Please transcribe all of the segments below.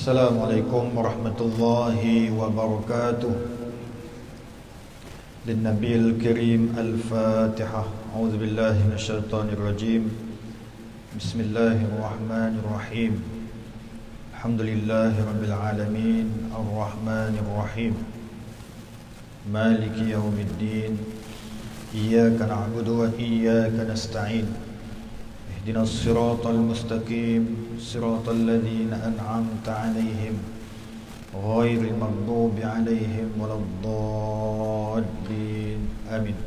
Assalamualaikum warahmatullahi wabarakatuh. Linnabil Karim Al-Fatihah. A'udzu billahi minasyaitonir rajim. Bismillahirrahmanirrahim. Alhamdulillahi rabbil alamin, arrahmanir rahim, maliki yaumiddin. Iyyaka na'budu wa iyyaka nasta'in. Ihdinas siratal mustaqim, siratal ladzina an'amta 'alaihim ghairil maghdubi 'alaihim waladdallin. Amin.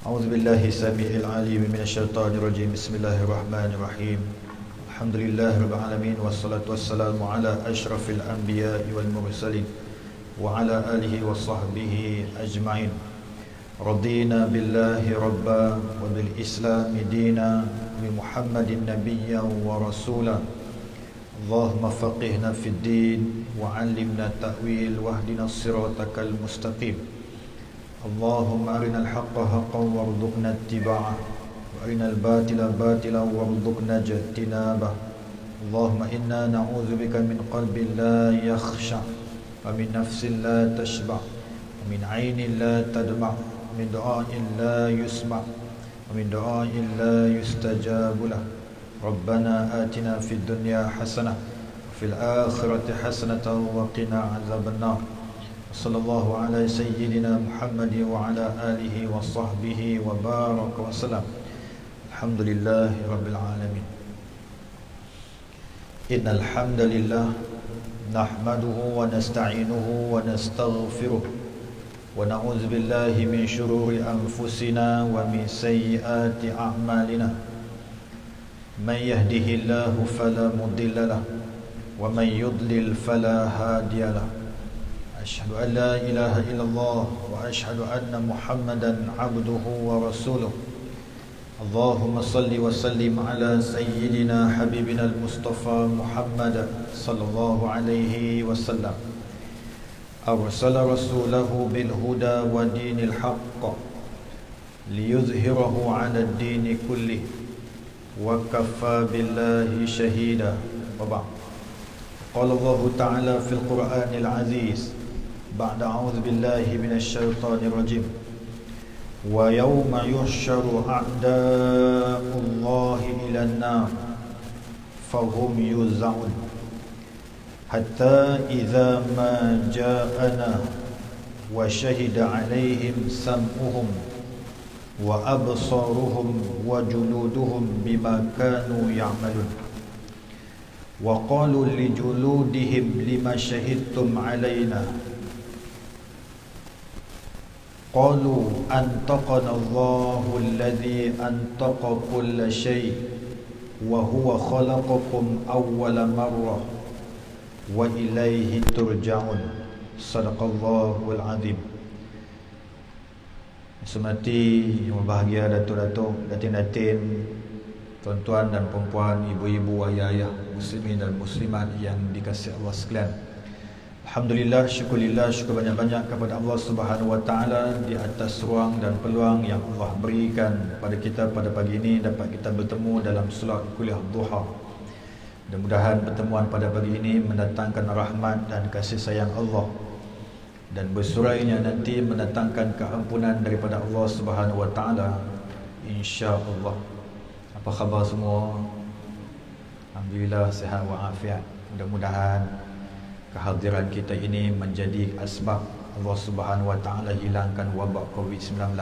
A'udzu billahi samii'il 'aliim minasyaitonir rajiim. Bismillahirrahmanirrahim. Alhamdulillahirabbil alamin wassalatu wassalamu ala asyrafil anbiya'i wal mursalin wa ala alihi washabbihi ajma'in. Radina billahi rabba wa bil islami dina bi Muhammadin nabiyyan wa rasula. Allahumma faqihna fid din wa 'allimna ta'wil wahdina siratakal mustaqim. Allahumma arinal haqqa haqqan warzuqna ittiba'ah wa arinal batila batilan warzuqna ijtinabah. Allahumma inna na'udzubika min qalbin la yakhsha wa min nafsin la tashba' wa min 'ainin la tadma' min du'a'in la yusma' wa min du'a'in la yustajabu lah. Rabbana atina fid dunya hasanah wa fil akhirati hasanatan wa qina azabannar. Sallallahu ala sayyidina Muhammad wa ala alihi wa sahbihi wa baraka wa salam. Alhamdulillahi rabbil alamin. Innal hamdalillah nahmaduhu wa nasta'inuhu wa nastaghfiruh wa na'udzu billahi min shururi anfusina wa min sayyiati a'malina. Man yahdihillahu fala mudilla lahu wa man yudlil fala hadiya lahu. Asyhadu an la ilaha illallah wa asyhadu anna Muhammadan 'abduhu wa rasuluh. Allahumma salli wa sallim ala sayyidina habibina al-Mustafa Muhammad sallallahu alaihi wasallam. Arsala rasulahu bil huda wa dinil haqq liyuzhirahu 'ala ad-dini kullih wa kaffa billahi shahida. Wa ba'd. Qala Allah ta'ala fil Qur'anil 'aziz ba'da a'udzu billahi minasy syaithanir rajim. Wa yawma yuhsyaru a'da'ullahi ilan nar fahum yuz'un hatta idza ma ja'ana wa shahida 'alaihim sam'uhum wa absaruhum wa juluduhum bima kanu ya'malun. Wa qalu li juludihim lima shahidtum 'alaina qalu antaqana Allahu alladhi antaqa kulla shay wa huwa khalaqakum awwala marrah wa ilaihi turja'un. Sadaqallahul azim. Semati yang berbahagia datuk-datuk, datin-datin, tuan-tuan dan puan-puan, ibu-ibu, ayah-ayah, muslimin dan muslimat yang dikasihi Allah sekalian. Alhamdulillah, syukurillah, syukur banyak-banyak kepada Allah Subhanahu wa taala di atas ruang dan peluang yang Allah berikan pada kita pada pagi ini dapat kita bertemu dalam solat kuliah duha. Mudah-mudahan pertemuan pada pagi ini mendatangkan rahmat dan kasih sayang Allah dan bersurainya nanti mendatangkan keampunan daripada Allah Subhanahu wa taala, insya-Allah. Apa khabar semua? Alhamdulillah sihat wa afiat. Mudah-mudahan kehadiran kita ini menjadi asbab Allah Subhanahu wa taala hilangkan wabak COVID-19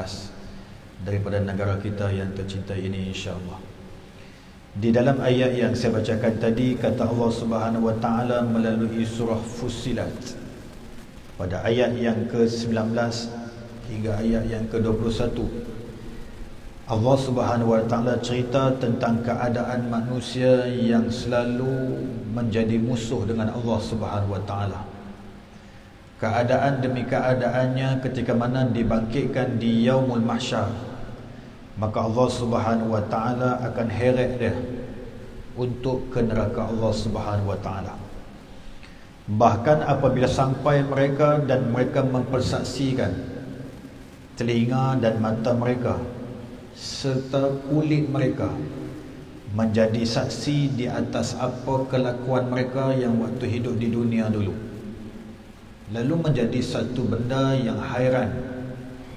daripada negara kita yang tercinta ini, insya-Allah. Di dalam ayat yang saya bacakan tadi, kata Allah Subhanahu wa taala melalui surah Fussilat pada ayat yang ke-19 hingga ayat yang ke-21, Allah Subhanahu wa taala cerita tentang keadaan manusia yang selalu menjadi musuh dengan Allah Subhanahu wa taala. Keadaan demi keadaannya ketika mana dibangkitkan di yaumul mahsyar, maka Allah Subhanahu wa taala akan heret dia untuk ke neraka Allah Subhanahu wa taala. Bahkan apabila sampai mereka dan mereka mempersaksikan telinga dan mata mereka serta kulit mereka menjadi saksi di atas apa kelakuan mereka yang waktu hidup di dunia dulu, lalu menjadi satu benda yang hairan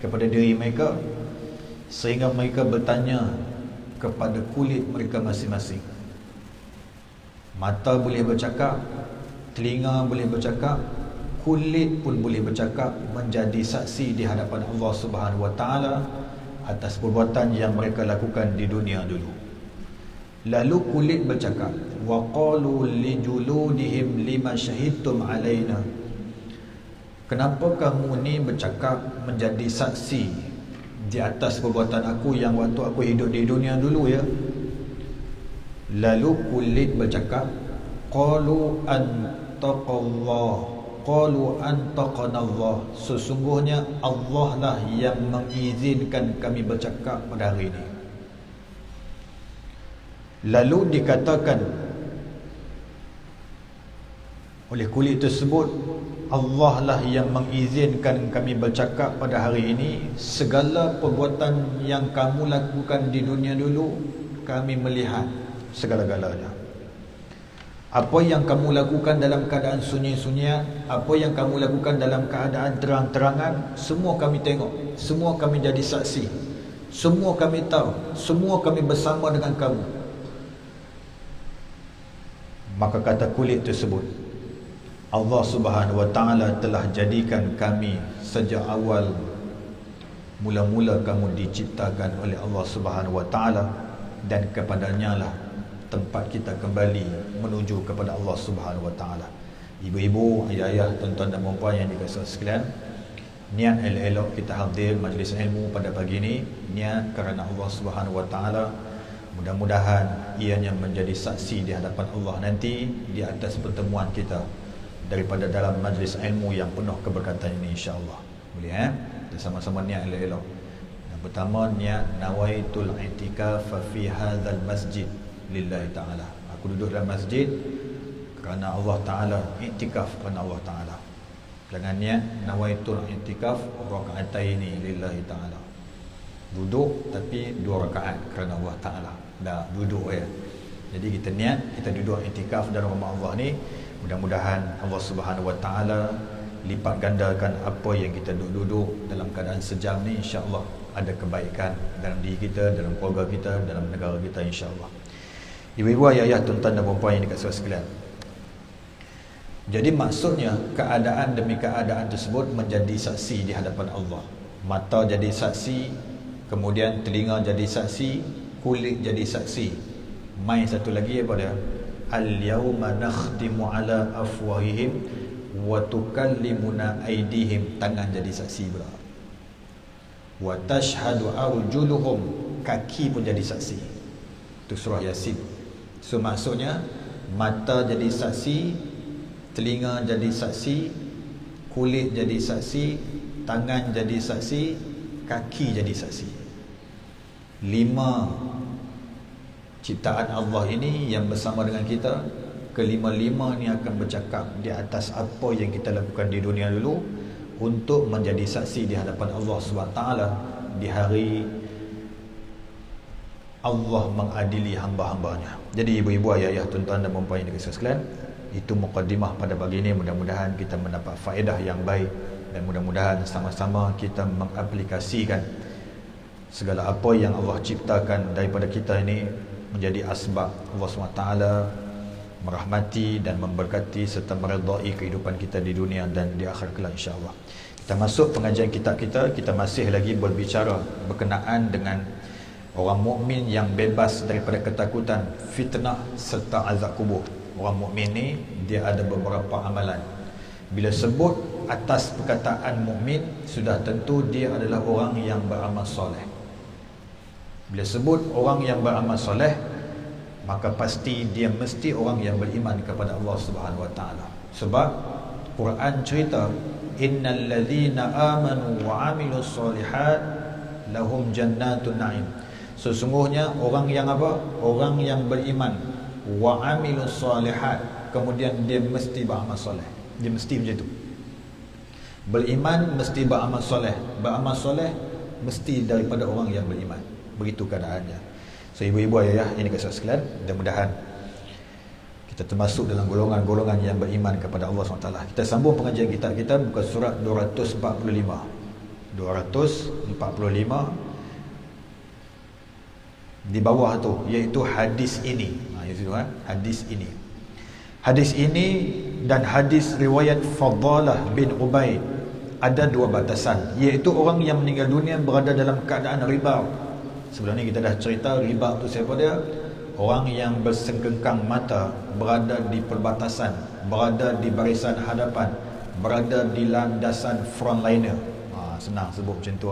kepada diri mereka, sehingga mereka bertanya kepada kulit mereka masing-masing. Mata boleh bercakap, telinga boleh bercakap, kulit pun boleh bercakap, menjadi saksi di hadapan Allah Subhanahu Wa Taala atas perbuatan yang mereka lakukan di dunia dulu. Lalu kulit bercakap, wa qalu li juludihim lima syahidtum alaina, kenapa kamu ni bercakap menjadi saksi di atas perbuatan aku yang waktu aku hidup di dunia dulu ya? Lalu kulit bercakap, qalu antaqallah, qalu antaqanallah, sesungguhnya Allah lah yang mengizinkan kami bercakap pada hari ini. Lalu dikatakan oleh kulit tersebut, Allah lah yang mengizinkan kami bercakap pada hari ini. Segala perbuatan yang kamu lakukan di dunia dulu, kami melihat segala-galanya. Apa yang kamu lakukan dalam keadaan sunyi-sunyian, apa yang kamu lakukan dalam keadaan terang-terangan, semua kami tengok, semua kami jadi saksi, semua kami tahu, semua kami bersama dengan kamu. Maka kata kulit tersebut, Allah Subhanahu Wa Taala telah jadikan kami sejak awal mula-mula kamu diciptakan oleh Allah Subhanahu Wa Taala, dan kepadanya lah tempat kita kembali menuju kepada Allah Subhanahu Wa Taala. Ibu-ibu, ayah-ayah, tuan-tuan dan puan yang dikasihi sekalian, niat elok-elok kita hadir majlis ilmu pada pagi ini, niat kerana Allah Subhanahu Wa Taala. Mudah-mudahan ianya menjadi saksi di hadapan Allah nanti di atas pertemuan kita daripada dalam majlis ilmu yang penuh keberkatan ini, insya-Allah. Boleh kita sama-sama niat elok-elok. Yang pertama, niat nawaitul i'tikaf fi hadzal masjid lillahi ta'ala. Aku duduk dalam masjid kerana Allah Ta'ala, i'tikaf kerana Allah Ta'ala. Jangan niat nawaitul i'tikaf raka'ataini lillahi ta'ala. Duduk tapi 2 rakaat kerana Allah Ta'ala. Dah duduk ya. Jadi kita niat, kita duduk i'tikaf dalam rumah Allah ni. Mudah-mudahan Allah Subhanahu Wa Taala lipat gandakan apa yang kita duduk dalam keadaan sejam ni, insya-Allah ada kebaikan dalam diri kita, dalam keluarga kita, dalam negara kita, insya-Allah. Ibu-ibu, ayah-ayah, tuan-tuan dan puan yang dikasihi sekalian. Jadi maksudnya keadaan demi keadaan tersebut menjadi saksi di hadapan Allah. Mata jadi saksi, kemudian telinga jadi saksi, kulit jadi saksi. Mai satu lagi apa dia? Al-yawma nakhtimu ala afwahihim wa tukallimuna aydihim, tangan jadi saksi pula. Wa tashhadu arjuluhum, kaki pun jadi saksi. Itu surah Yasin. So maksudnya mata jadi saksi, telinga jadi saksi, kulit jadi saksi, tangan jadi saksi, kaki jadi saksi. 5 ciptaan Allah ini yang bersama dengan kita, kelima-lima ni akan bercakap di atas apa yang kita lakukan di dunia dulu untuk menjadi saksi di hadapan Allah SWT di hari Allah mengadili hamba-hambanya. Jadi ibu-ibu, ayah-ayah, tuan-tuan dan puan yang dikasihi sekalian, itu mukadimah pada pagi ini. Mudah-mudahan kita mendapat faedah yang baik, dan mudah-mudahan sama-sama kita mengaplikasikan segala apa yang Allah ciptakan daripada kita ini menjadi asbab Allah SWT merahmati dan memberkati serta meredai kehidupan kita di dunia dan di akhirat kelak, insya-Allah. Kita masuk pengajian kita masih lagi berbicara berkenaan dengan orang mukmin yang bebas daripada ketakutan, fitnah serta azab kubur. Orang mukmin ni dia ada beberapa amalan. Bila sebut atas perkataan mukmin, sudah tentu dia adalah orang yang beramal soleh. Bila sebut orang yang beramal soleh, maka pasti dia mesti orang yang beriman kepada Allah Subhanahu Wa Taala. Sebab Quran cerita, innal ladzina amanu wa amilus solihat lahum jannatun na'im. Sesungguhnya orang yang apa? Orang yang beriman wa amilus solihat, kemudian dia mesti beramal soleh. Dia mesti macam tu. Beriman mesti beramal soleh. Beramal soleh mesti daripada orang yang beriman. Begitu keadaannya. So ibu-ibu ayah ini kasih sekalian, mudah-mudahan kita termasuk dalam golongan-golongan yang beriman kepada Allah SWT. Kita sambung pengajian kita buka surat 245 di bawah tu, iaitu hadis ini. Hadis ini dan hadis riwayat Fadalah bin Ubaid ada dua batasan, iaitu orang yang meninggal dunia berada dalam keadaan riba. Sebelum ni kita dah cerita riba tu siapa dia? Orang yang bersengkengkang mata, berada di perbatasan, berada di barisan hadapan, berada di landasan frontliner. Senang sebut macam tu,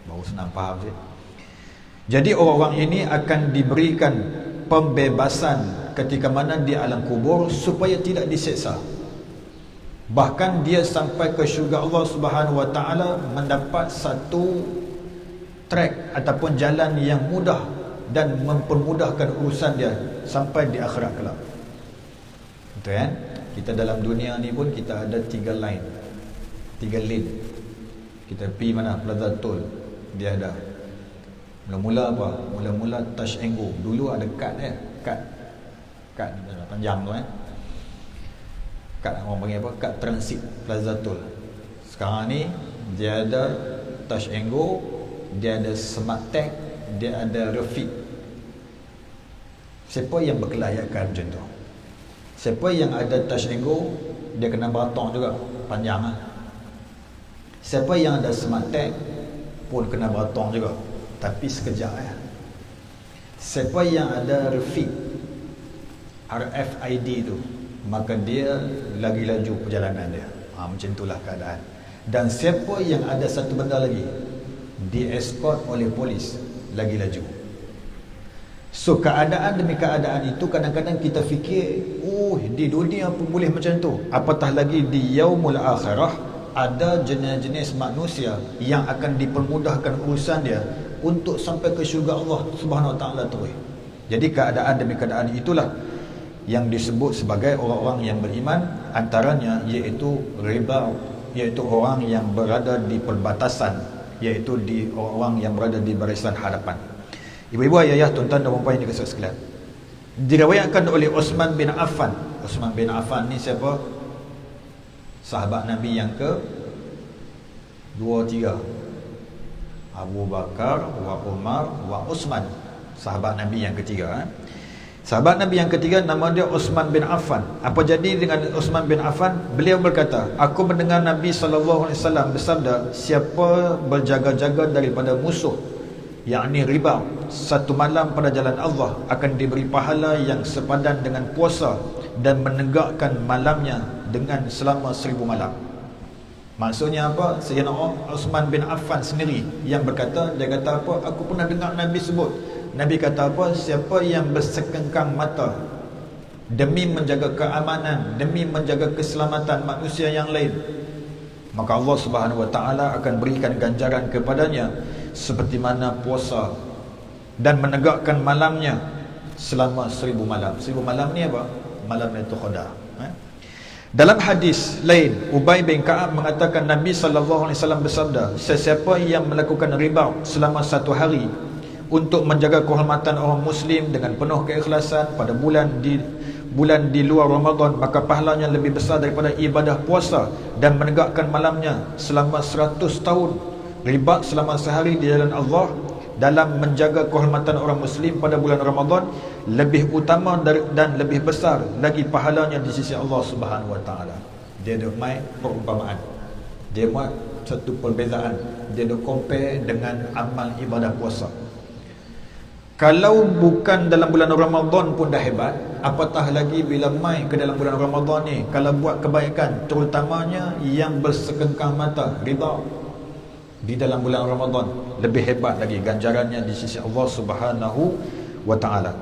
baru senang faham je. Jadi orang-orang ini akan diberikan pembebasan ketika mana di alam kubur supaya tidak diseksa. Bahkan dia sampai ke syurga Allah Subhanahu Wa Taala mendapat satu track ataupun jalan yang mudah dan mempermudahkan urusan dia sampai di akhirat kelak. Betul kan? Kita dalam dunia ni pun kita ada 3 lane. Kita pergi mana? Plaza Tol. Dia ada. Mula-mula apa? Mula-mula touch and go. Dulu ada kad kad panjang tu kad orang panggil apa? Kad transit Plaza Tol. Sekarang ni dia ada touch and go, dia ada smart tag, dia ada refit. Siapa yang berkelayakan macam tu? Siapa yang ada touch and go, dia kena beratong juga, panjang lah. Siapa yang ada smart tag pun kena beratong juga, tapi sekejap ya. Siapa yang ada refit, RFID tu, maka dia lagi laju perjalanan dia. Macam itulah keadaan. Dan siapa yang ada satu benda lagi, di-escort oleh polis, lagi laju. So keadaan demi keadaan itu kadang-kadang kita fikir, di dunia pun boleh macam tu, apatah lagi di yaumul akhirah. Ada jenis-jenis manusia yang akan dipermudahkan urusan dia untuk sampai ke syurga Allah Subhanahu Wa Taala terus. Jadi keadaan demi keadaan itulah yang disebut sebagai orang-orang yang beriman. Antaranya iaitu riba, iaitu orang yang berada di perbatasan, iaitu di orang yang berada di barisan hadapan. Ibu-ibu, ayah, tuan-tuan dan puan-puan yang dikasihi sekalian, diriwayatkan oleh Uthman bin Affan. Uthman bin Affan ni siapa? Sahabat Nabi yang ke 2-3. Abu Bakar, wa Umar, wa Uthman. Sahabat Nabi yang ketiga. Sahabat Nabi yang ketiga nama dia Uthman bin Affan. Apa jadi dengan Uthman bin Affan? Beliau berkata, aku mendengar Nabi SAW bersabda, siapa berjaga-jaga daripada musuh, yakni riba, satu malam pada jalan Allah, akan diberi pahala yang sepadan dengan puasa dan menegakkan malamnya dengan selama 1000 malam. Maksudnya apa? Sayyidina Uthman bin Affan sendiri yang berkata, dia kata apa? Aku pernah dengar Nabi sebut. Nabi kata apa? Siapa yang bersengkengkang mata demi menjaga keamanan, demi menjaga keselamatan manusia yang lain, maka Allah Subhanahu Wa Taala akan berikan ganjaran kepadanya seperti mana puasa dan menegakkan malamnya selama 1000 malam. 1000 malam ni apa? Malam Lailatul Qadar. Dalam hadis lain, Ubay bin Ka'ab mengatakan Nabi SAW bersabda, sesiapa yang melakukan riba selama 1 hari untuk menjaga kehormatan orang Muslim dengan penuh keikhlasan pada bulan di luar Ramadan, maka pahalanya lebih besar daripada ibadah puasa dan menegakkan malamnya selama 100 tahun. Riba selama sehari di jalan Allah dalam menjaga kehormatan orang Muslim pada bulan Ramadan lebih utama dan lebih besar lagi pahalanya di sisi Allah Subhanahu Wa Taala. Dia ada mai perumpamaan, dia buat satu perbezaan, dia ada compare dengan amal ibadah puasa. Kalau bukan dalam bulan Ramadan pun dah hebat, apatah lagi bila mai ke dalam bulan Ramadan ni, kalau buat kebaikan, terutamanya yang bersengkengkang mata, riba, di dalam bulan Ramadan, lebih hebat lagi ganjarannya di sisi Allah Subhanahu Wa Taala.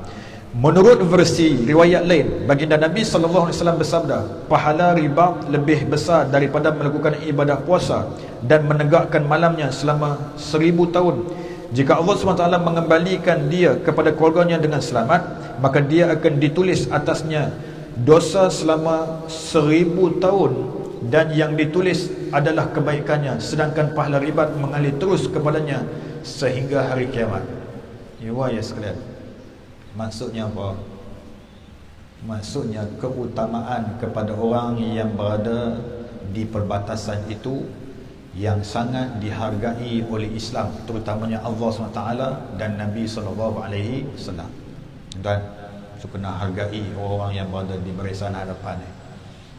Menurut versi riwayat lain, baginda Nabi SAW bersabda, pahala riba lebih besar daripada melakukan ibadah puasa dan menegakkan malamnya selama 1000 tahun. Jika Allah SWT mengembalikan dia kepada keluarganya dengan selamat, maka dia akan ditulis atasnya dosa selama 1000 tahun, dan yang ditulis adalah kebaikannya, sedangkan pahala riba mengalir terus kepadanya sehingga hari kiamat. Ya sekalian, Maksudnya apa? Maksudnya keutamaan kepada orang yang berada di perbatasan itu yang sangat dihargai oleh Islam, terutamanya Allah SWT dan Nabi SAW. Dan so kena hargai orang yang berada di barisan hadapan ni.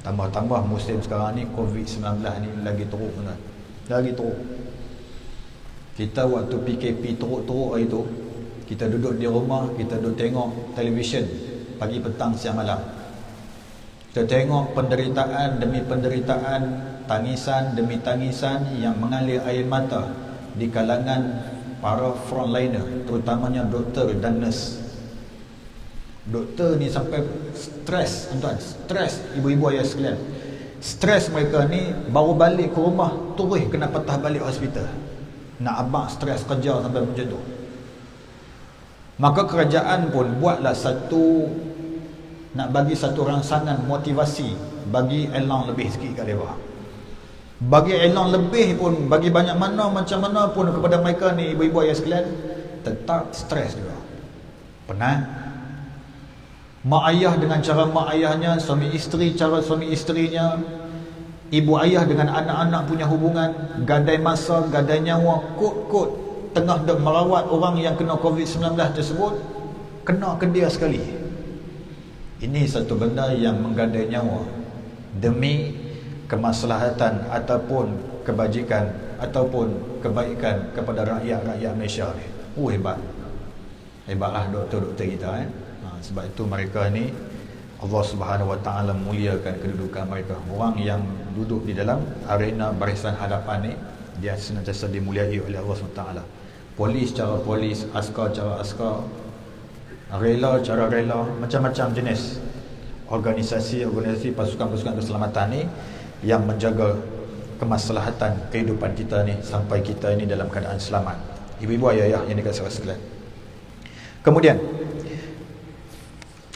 Tambah-tambah Muslim sekarang ni COVID-19 ni lagi teruk kan? Lagi teruk. Kita waktu PKP teruk-teruk hari tu, kita duduk di rumah, kita duduk tengok televisyen pagi, petang, siang, malam. Kita tengok penderitaan demi penderitaan, tangisan demi tangisan yang mengalir air mata di kalangan para frontliner, terutamanya doktor dan nurse. Doktor ni sampai stres, tuan, stres ibu-ibu ayah sekalian. Stres mereka ni baru balik ke rumah terus kena patah balik hospital. Nak abang stres kerja sampai macam tu. Maka kerajaan pun buatlah nak bagi satu rangsangan motivasi, bagi elang lebih sikit kat mereka. Bagi elang lebih pun, bagi banyak mana macam mana pun kepada mereka ni ibu-ibu ayah sekalian, tetap stres juga. Penat. Mak ayah dengan cara mak ayahnya, suami isteri cara suami isterinya, ibu ayah dengan anak-anak punya hubungan, gadai masa, gadai nyawa, kot-kot tengah dah merawat orang yang kena COVID-19 tersebut, kena ke dia sekali. Ini satu benda yang menggadai nyawa demi kemaslahatan ataupun kebajikan ataupun kebaikan kepada rakyat-rakyat Malaysia ni. Hebat. Hebatlah doktor-doktor kita sebab itu mereka ni Allah Subhanahu Wa Taala muliakan kedudukan mereka. Orang yang duduk di dalam arena barisan hadapan ni, dia senantiasa dimuliai oleh Allah Subhanahu Wa Taala. Polis cara polis, askar cara askar, rela cara rela, macam-macam jenis organisasi pasukan-pasukan keselamatan ni yang menjaga kemaslahatan kehidupan kita ni sampai kita ini dalam keadaan selamat. Ibu-ibu ayah yang dikasihi sekalian.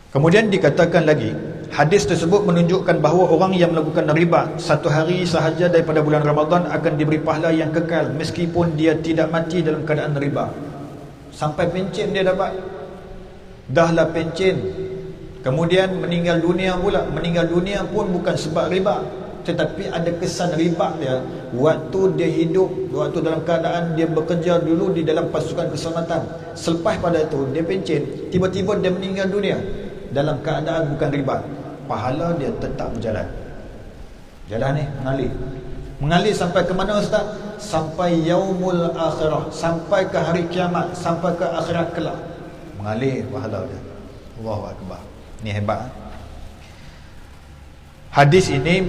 Kemudian dikatakan lagi, hadis tersebut menunjukkan bahawa orang yang melakukan riba satu hari sahaja daripada bulan Ramadan akan diberi pahala yang kekal meskipun dia tidak mati dalam keadaan riba. Sampai pencen dia dapat. Dahlah pencen, kemudian meninggal dunia pula. Meninggal dunia pun bukan sebab riba, tetapi ada kesan riba dia waktu dia hidup, waktu dalam keadaan dia bekerja dulu di dalam pasukan keselamatan. Selepas pada itu dia pencen, tiba-tiba dia meninggal dunia dalam keadaan bukan riba, pahala dia tetap berjalan. Jalan ni mengalir sampai ke mana Ustaz? Sampai yaumul akhirah, sampai ke hari kiamat, sampai ke akhirat kelak. Mengalir pahala dia. Allahu akbar. Ni hebat. Hadis ini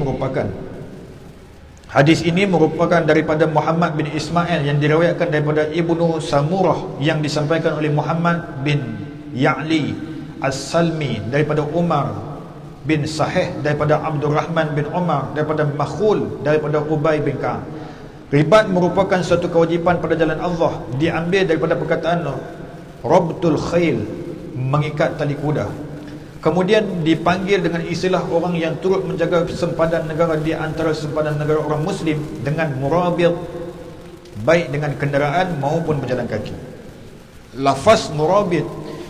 merupakan daripada Muhammad bin Ismail yang diriwayatkan daripada Ibnu Samurah yang disampaikan oleh Muhammad bin Ya'li As-Salmi daripada Umar bin Sahih daripada Abdul Rahman bin Umar daripada Makhul daripada Ubay bin Ka'ab. Ribat merupakan suatu kewajipan pada jalan Allah, diambil daripada perkataan Rabtul Khail, mengikat tali kuda. Kemudian dipanggil dengan istilah orang yang turut menjaga sempadan negara di antara sempadan negara orang Muslim dengan murabit, baik dengan kenderaan maupun berjalan kaki. Lafaz murabit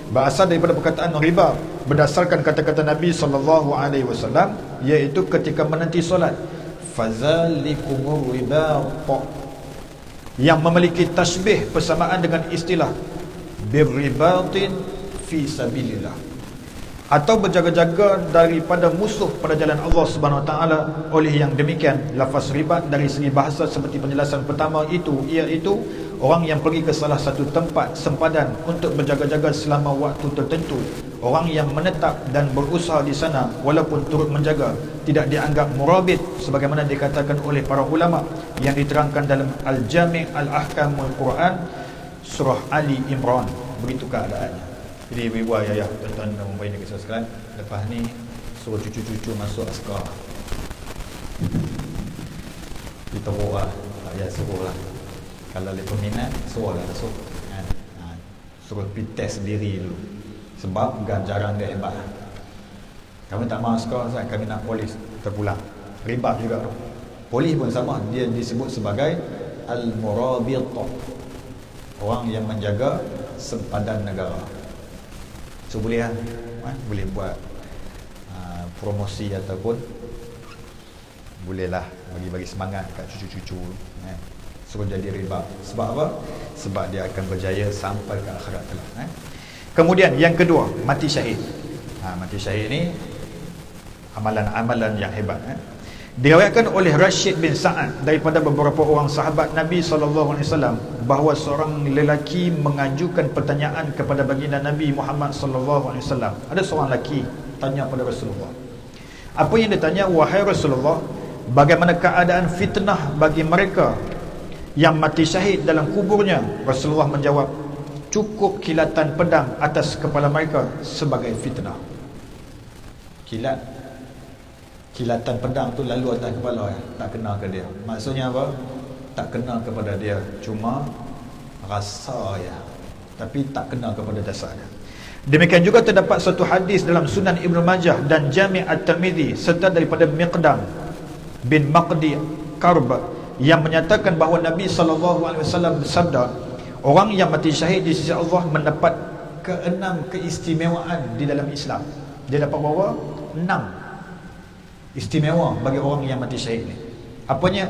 berasal daripada perkataan riba berdasarkan kata-kata Nabi SAW, iaitu ketika menanti solat, fazalikumur ribat, yang memiliki tasbih persamaan dengan istilah birribatin fi sabilillah, atau berjaga-jaga daripada musuh pada jalan Allah Subhanahu Wa Taala. Oleh yang demikian, lafaz ribat dari segi bahasa seperti penjelasan pertama itu, iaitu orang yang pergi ke salah satu tempat sempadan untuk berjaga-jaga selama waktu tertentu. Orang yang menetap dan berusaha di sana walaupun turut menjaga tidak dianggap murabit, sebagaimana dikatakan oleh para ulama yang diterangkan dalam Al-Jami' Al-Ahkamul Quran surah Ali Imran. Begitu keadaannya. Jadi ibu-ibu ayah, tuan-tuan dan puan-puan yang saya sekalian, lepas ni suruh cucu-cucu masuk askar. Kita buat ya, suruh lah. Kalau mereka minat, suruh lah masuk. Suruh pergi test sendiri dulu. Sebab ganjaran dia hebat. Kami tak mahu askar, kami nak polis, terpulang. Ribat juga. Polis pun sama, dia disebut sebagai Al-Murabit, orang yang menjaga sempadan negara. So boleh lah, boleh buat promosi ataupun bolehlah bagi semangat kat cucu-cucu, suruh jadi riba. Sebab apa? Sebab dia akan berjaya sampai ke akhirat kelak. Kemudian yang kedua, mati syahid. Mati syahid ni amalan-amalan yang hebat. Diriwayatkan oleh Rashid bin Sa'ad daripada beberapa orang sahabat Nabi SAW bahawa seorang lelaki mengajukan pertanyaan kepada baginda Nabi Muhammad SAW. Ada seorang lelaki tanya pada Rasulullah. Apa yang dia tanya? Wahai Rasulullah, bagaimana keadaan fitnah bagi mereka yang mati syahid dalam kuburnya? Rasulullah menjawab, cukup kilatan pedang atas kepala mereka sebagai fitnah. Kilatan pedang tu lalu atas kepala, tak kena ke dia. Maksudnya apa? Tak kena kepada dia, cuma rasa tapi tak kena kepada dasarnya. Demikian juga terdapat satu hadis dalam Sunan Ibnu Majah dan Jami' At-Tirmidzi serta daripada Miqdam bin Maqdi Karb yang menyatakan bahawa Nabi SAW bersabda, orang yang mati syahid di sisi Allah mendapat keenam keistimewaan di dalam Islam. Dia dapat bawa 6 istimewa bagi orang yang mati syahid ni. Apanya?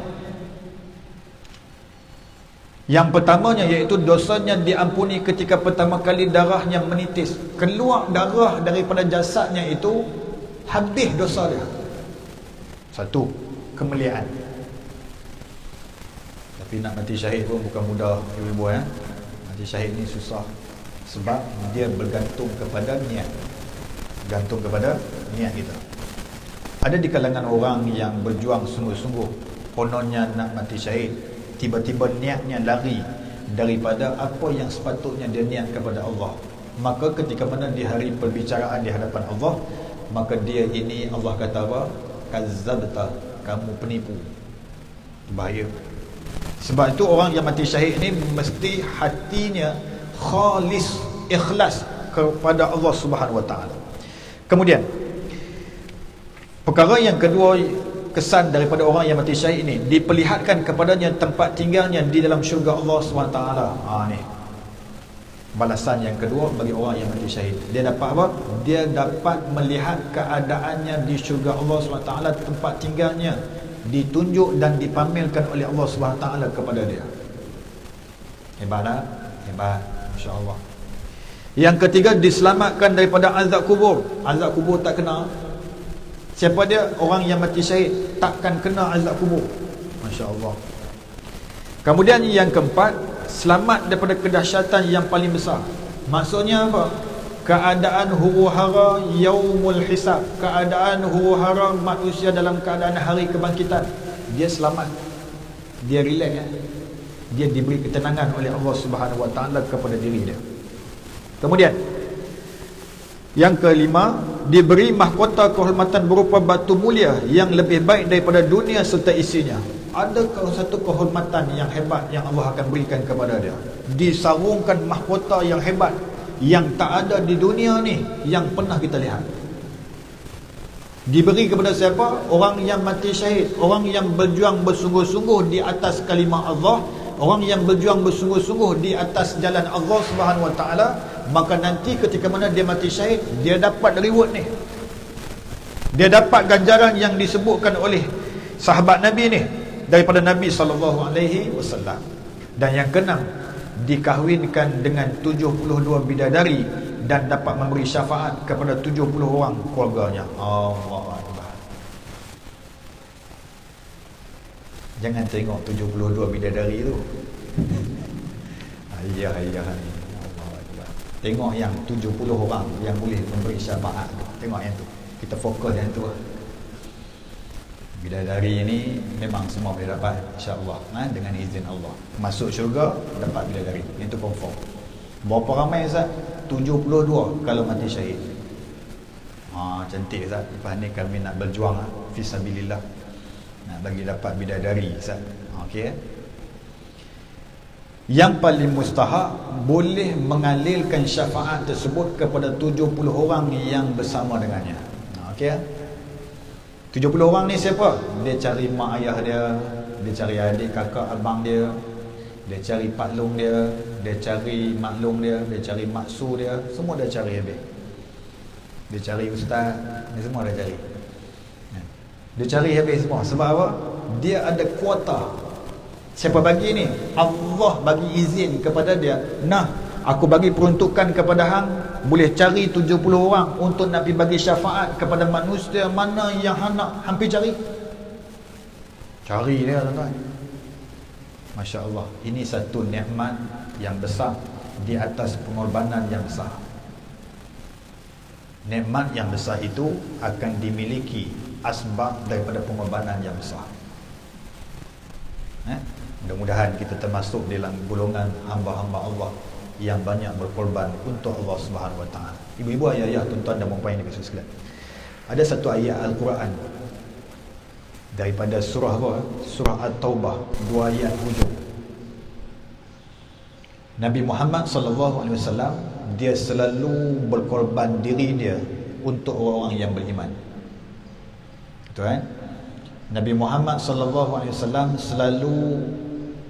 Yang pertamanya iaitu dosanya diampuni ketika pertama kali darahnya menitis. Keluar darah daripada jasadnya itu, habis dosa dia. Satu, kemuliaan. Tapi nak mati syahid pun bukan mudah, ibu-ibu. Mati syahid ni susah. Sebab dia bergantung kepada niat. Gantung kepada niat kita. Ada di kalangan orang yang berjuang sungguh-sungguh, kononnya nak mati syahid, tiba-tiba niatnya lari daripada apa yang sepatutnya dia niat kepada Allah. Maka ketika mana di hari perbicaraan di hadapan Allah, maka dia ini Allah kata apa? Kazzabta, kamu penipu. Bahaya. Sebab itu orang yang mati syahid ini mesti hatinya khalis, ikhlas kepada Allah Subhanahu Wa Taala. Kemudian perkara yang kedua, kesan daripada orang yang mati syahid ini, diperlihatkan kepadanya tempat tinggalnya di dalam syurga Allah SWT. Ni balasan yang kedua bagi orang yang mati syahid. Dia dapat apa? Dia dapat melihat keadaannya di syurga Allah SWT, tempat tinggalnya ditunjuk dan dipamerkan oleh Allah SWT kepada dia. Hebat tak? Hebat, insya-Allah. Yang ketiga, diselamatkan daripada azab kubur. Azab kubur tak kena. Siapa dia? Orang yang mati syahid takkan kena azab kubur. Masya-Allah. Kemudian yang keempat, selamat daripada kedahsyatan yang paling besar. Maksudnya apa? Keadaan huru-hara yaumul hisab, keadaan huru-hara manusia dalam keadaan hari kebangkitan. Dia selamat. Dia relax. Dia diberi ketenangan oleh Allah Subhanahu Wa Taala kepada diri dia. Kemudian yang kelima, diberi mahkota kehormatan berupa batu mulia yang lebih baik daripada dunia serta isinya. Ada satu kehormatan yang hebat yang Allah akan berikan kepada dia. Disarungkan mahkota yang hebat yang tak ada di dunia ni yang pernah kita lihat. Diberi kepada siapa? Orang yang mati syahid, orang yang berjuang bersungguh-sungguh di atas kalimah Allah, orang yang berjuang bersungguh-sungguh di atas jalan Allah Subhanahu Wa Taala. Maka nanti ketika mana dia mati syahid, dia dapat reward ni. Dia dapat ganjaran yang disebutkan oleh sahabat Nabi ni daripada Nabi SAW. Dan yang keenam, dikahwinkan dengan 72 bidadari dan dapat memberi syafaat kepada 70 orang keluarganya. Allah Akbar. Jangan tengok 72 bidadari tu. Ayah. Tengok yang 70 orang yang boleh memberi syafaat. Tengok yang tu. Kita fokus yang tu. Bidadari ini memang semua boleh dapat, insya-Allah, dengan izin Allah. Masuk syurga dapat bidadari. Itu confirm. Berapa ramai Ustaz? 72 kalau mati syahid. Cantik Ustaz. Lepas ni kami nak berjuang fisabilillah. Nak bagi dapat bidadari Ustaz. Okey. Yang paling mustahak, boleh mengalirkan syafaat tersebut kepada 70 orang yang bersama dengannya. Okey. 70 orang ni siapa? Dia cari mak ayah dia, dia cari adik kakak abang dia, dia cari pak long dia cari mak long dia cari mak su dia, semua dia cari habis. Dia cari ustaz, ni semua dia cari. Dia cari habis semua. Sebab apa? Dia ada kuota. Siapa bagi ni? Allah bagi izin kepada dia. Nah, aku bagi peruntukan kepada hang, boleh cari 70 orang untuk nak pergi bagi syafaat kepada manusia mana yang hang nak, hampir cari. Cari dia, tuan-tuan. Masya Allah. Ini satu nikmat yang besar di atas pengorbanan yang besar. Nikmat yang besar itu akan dimiliki asbab daripada pengorbanan yang besar. Mudah-mudahan kita termasuk dalam golongan hamba-hamba Allah yang banyak berkorban untuk Allah Subhanahu Wa Taala. Ibu-ibu, ayah-ayah, tuan-tuan dan puan-puan yang dikasihi sekalian, ada satu ayat Al-Quran daripada surah apa? Surah At-Taubah, 2 ayat hujung. Nabi Muhammad SAW, dia selalu berkorban diri dia untuk orang-orang yang beriman. Betul kan? Nabi Muhammad SAW selalu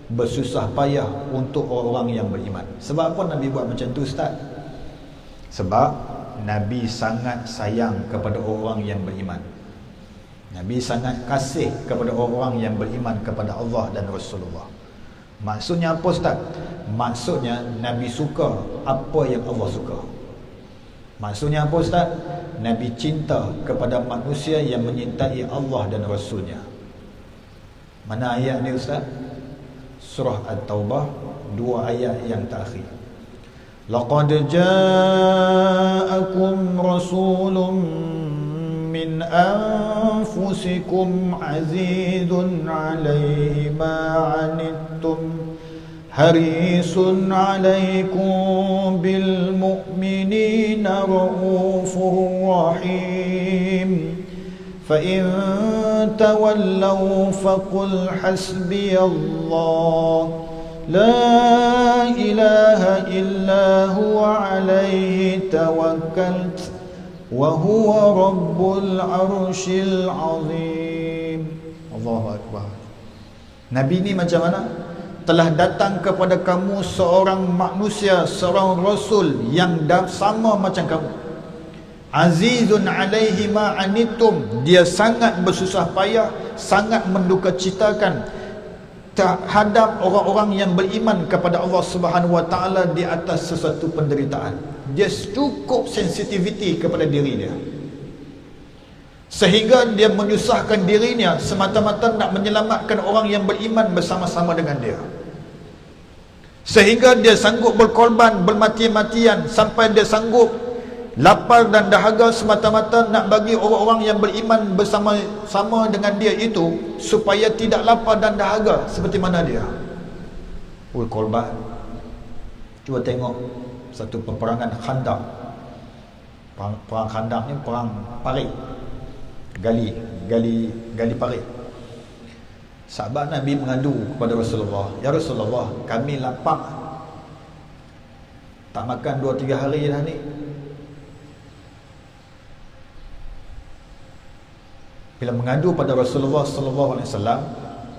bersusah payah untuk orang-orang yang beriman. Sebab apa Nabi buat macam tu, Ustaz? Sebab Nabi sangat sayang kepada orang yang beriman. Nabi sangat kasih kepada orang yang beriman kepada Allah dan Rasulullah. Maksudnya apa, Ustaz? Maksudnya Nabi suka apa yang Allah suka. Maksudnya apa, Ustaz? Nabi cinta kepada manusia yang menyintai Allah dan Rasulnya. Mana ayat ni, Ustaz? Surah At-Taubah, 2 ayat yang terakhir. Laqad ja'akum rasulun min anfusikum azizun 'alaihi ma 'anittum harisun 'alaikum bil mu'minina raufur rahim. فَإِن تَوَلَّوْا فَقُلْ حَسْبِيَ اللَّهُ لَا إِلَهَ إِلَّا هُوَ عَلَيْهِ تَوَكَّلْتُ وَهُوَ رَبُّ الْعَرْشِ الْعَظِيمِ. Allahu Akbar. Nabi ni macam mana? Telah datang kepada kamu seorang manusia, seorang rasul yang sama macam kamu. Azizun alaihi ma anittum, dia sangat bersusah payah, sangat mendukacitakan terhadap orang-orang yang beriman kepada Allah Subhanahu Wa Taala di atas sesuatu penderitaan. Dia cukup sensitiviti kepada diri dia, sehingga dia menyusahkan dirinya semata-mata nak menyelamatkan orang yang beriman bersama-sama dengan dia, sehingga dia sanggup berkorban bermati-matian sampai dia sanggup lapar dan dahaga semata-mata nak bagi orang-orang yang beriman bersama-sama dengan dia itu supaya tidak lapar dan dahaga seperti mana dia. Korban. Cuba tengok satu peperangan Khandaq. Perang Khandaq ni perang parit. Gali parit. Sahabat Nabi mengadu kepada Rasulullah, "Ya Rasulullah, kami lapar. Tak makan 2-3 hari dah ni." Bila mengadu pada Rasulullah sallallahu alaihi wasallam,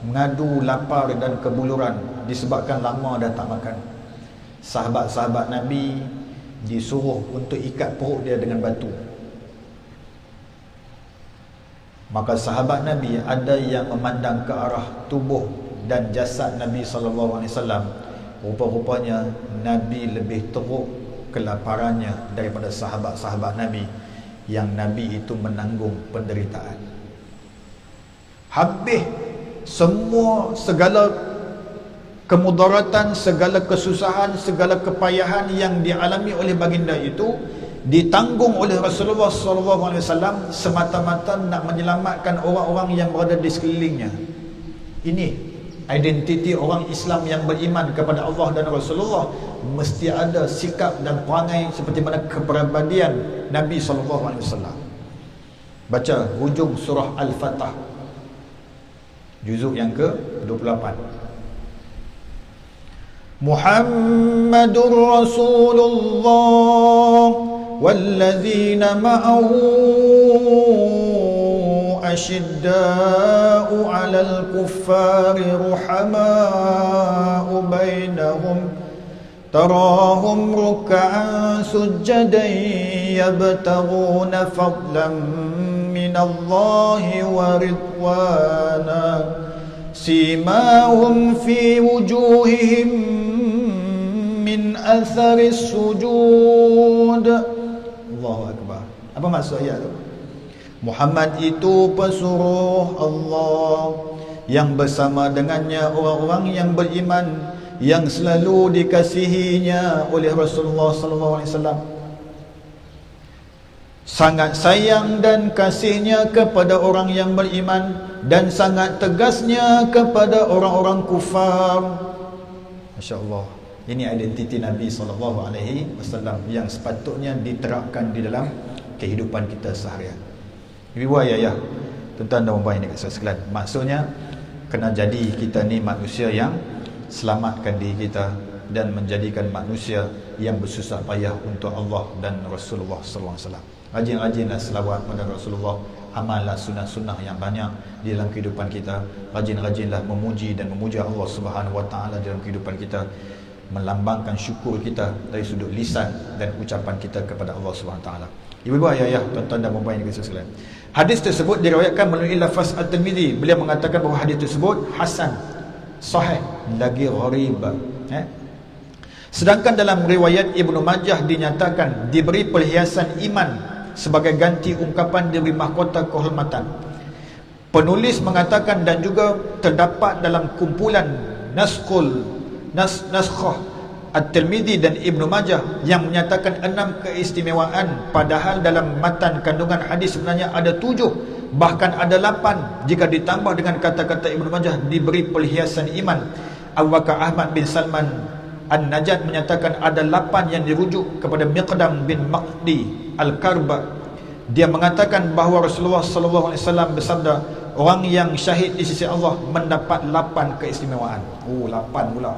mengadu lapar dan kebuluran disebabkan lama dah tak makan, sahabat-sahabat Nabi disuruh untuk ikat perut dia dengan batu. Maka sahabat Nabi ada yang memandang ke arah tubuh dan jasad Nabi sallallahu alaihi wasallam. Rupa-rupanya Nabi lebih teruk kelaparannya daripada sahabat-sahabat Nabi yang Nabi itu menanggung penderitaan. Habis semua segala kemudaratan, segala kesusahan, segala kepayahan yang dialami oleh baginda itu ditanggung oleh Rasulullah SAW semata-mata nak menyelamatkan orang-orang yang berada di sekelilingnya. Ini identiti orang Islam yang beriman kepada Allah dan Rasulullah. Mesti ada sikap dan perangai seperti mana kepribadian Nabi SAW. Baca hujung surah Al-Fatah, juzuk yang ke-28. Muhammadur Rasulullah walladzina ma'ahu ashidda'u 'alal kuffari ruhama'u bainahum tarahum ruk'an sujjadan يبتغون فضلا من الله ورضوانا سيماهم في وجوههم من أثر السجود. Allahu Akbar. Apa maksud ayat tu? Muhammad itu pesuruh Allah, yang bersama dengannya orang-orang yang beriman, yang selalu dikasihinya oleh Rasulullah sallallahu alaihi wasallam. Sangat sayang dan kasihnya kepada orang yang beriman, dan sangat tegasnya kepada orang-orang kufar. Masya-Allah. Ini identiti Nabi sallallahu alaihi wasallam yang sepatutnya diterapkan di dalam kehidupan kita seharian. Ibu ayah, tuan-tuan dan puan yang dikasihi sekalian, maksudnya kena jadi kita ni manusia yang selamatkan diri kita dan menjadikan manusia yang bersusah payah untuk Allah dan Rasulullah sallallahu alaihi wasallam. Rajin-rajinlah selawat pada Rasulullah, amallah sunnah-sunnah yang banyak di dalam kehidupan kita. Rajin-rajinlah memuji dan memuja Allah Subhanahu wa taala dalam kehidupan kita, melambangkan syukur kita dari sudut lisan dan ucapan kita kepada Allah Subhanahu wa taala. Ibu-ibu, ayah-ayah, tuan-tuan dan puan yang dikasihi sekalian, hadis tersebut diriwayatkan melalui lafaz At-Tirmizi. Beliau mengatakan bahawa hadis tersebut hasan, sahih, lagi gharib. Sedangkan dalam riwayat Ibnu Majah dinyatakan diberi perhiasan iman sebagai ganti ungkapan diberi mahkota kehormatan. Penulis mengatakan dan juga terdapat dalam kumpulan Naskhah At-Tirmizi dan Ibnu Majah yang menyatakan 6 keistimewaan, padahal dalam matan kandungan hadis sebenarnya ada 7, bahkan ada 8 jika ditambah dengan kata-kata Ibnu Majah diberi perhiasan iman. Abu Bakar Ahmad bin Salman An-Najad menyatakan ada 8 yang dirujuk kepada Miqdam bin Maqdi Al-Karba. Dia mengatakan bahawa Rasulullah sallallahu alaihi wasallam bersabda, orang yang syahid di sisi Allah mendapat 8 keistimewaan. 8 pula.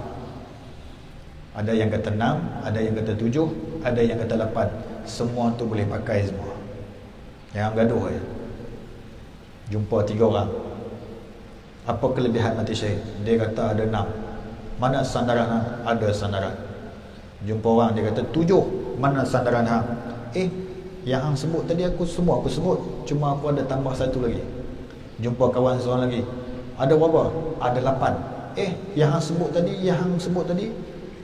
Ada yang kata 6, ada yang kata 7, ada yang kata 8. Semua tu boleh pakai semua. Jangan gaduh ya. Jumpa 3 orang, apa kelebihan mati syahid? Dia kata ada 6. Mana sandaran hang? Ada sandaran. Jumpa orang, dia kata 7. Mana sandaran hang? Yang hang sebut tadi aku sebut, cuma aku ada tambah 1 lagi. Jumpa kawan seorang lagi, ada berapa? Ada 8. Yang hang sebut tadi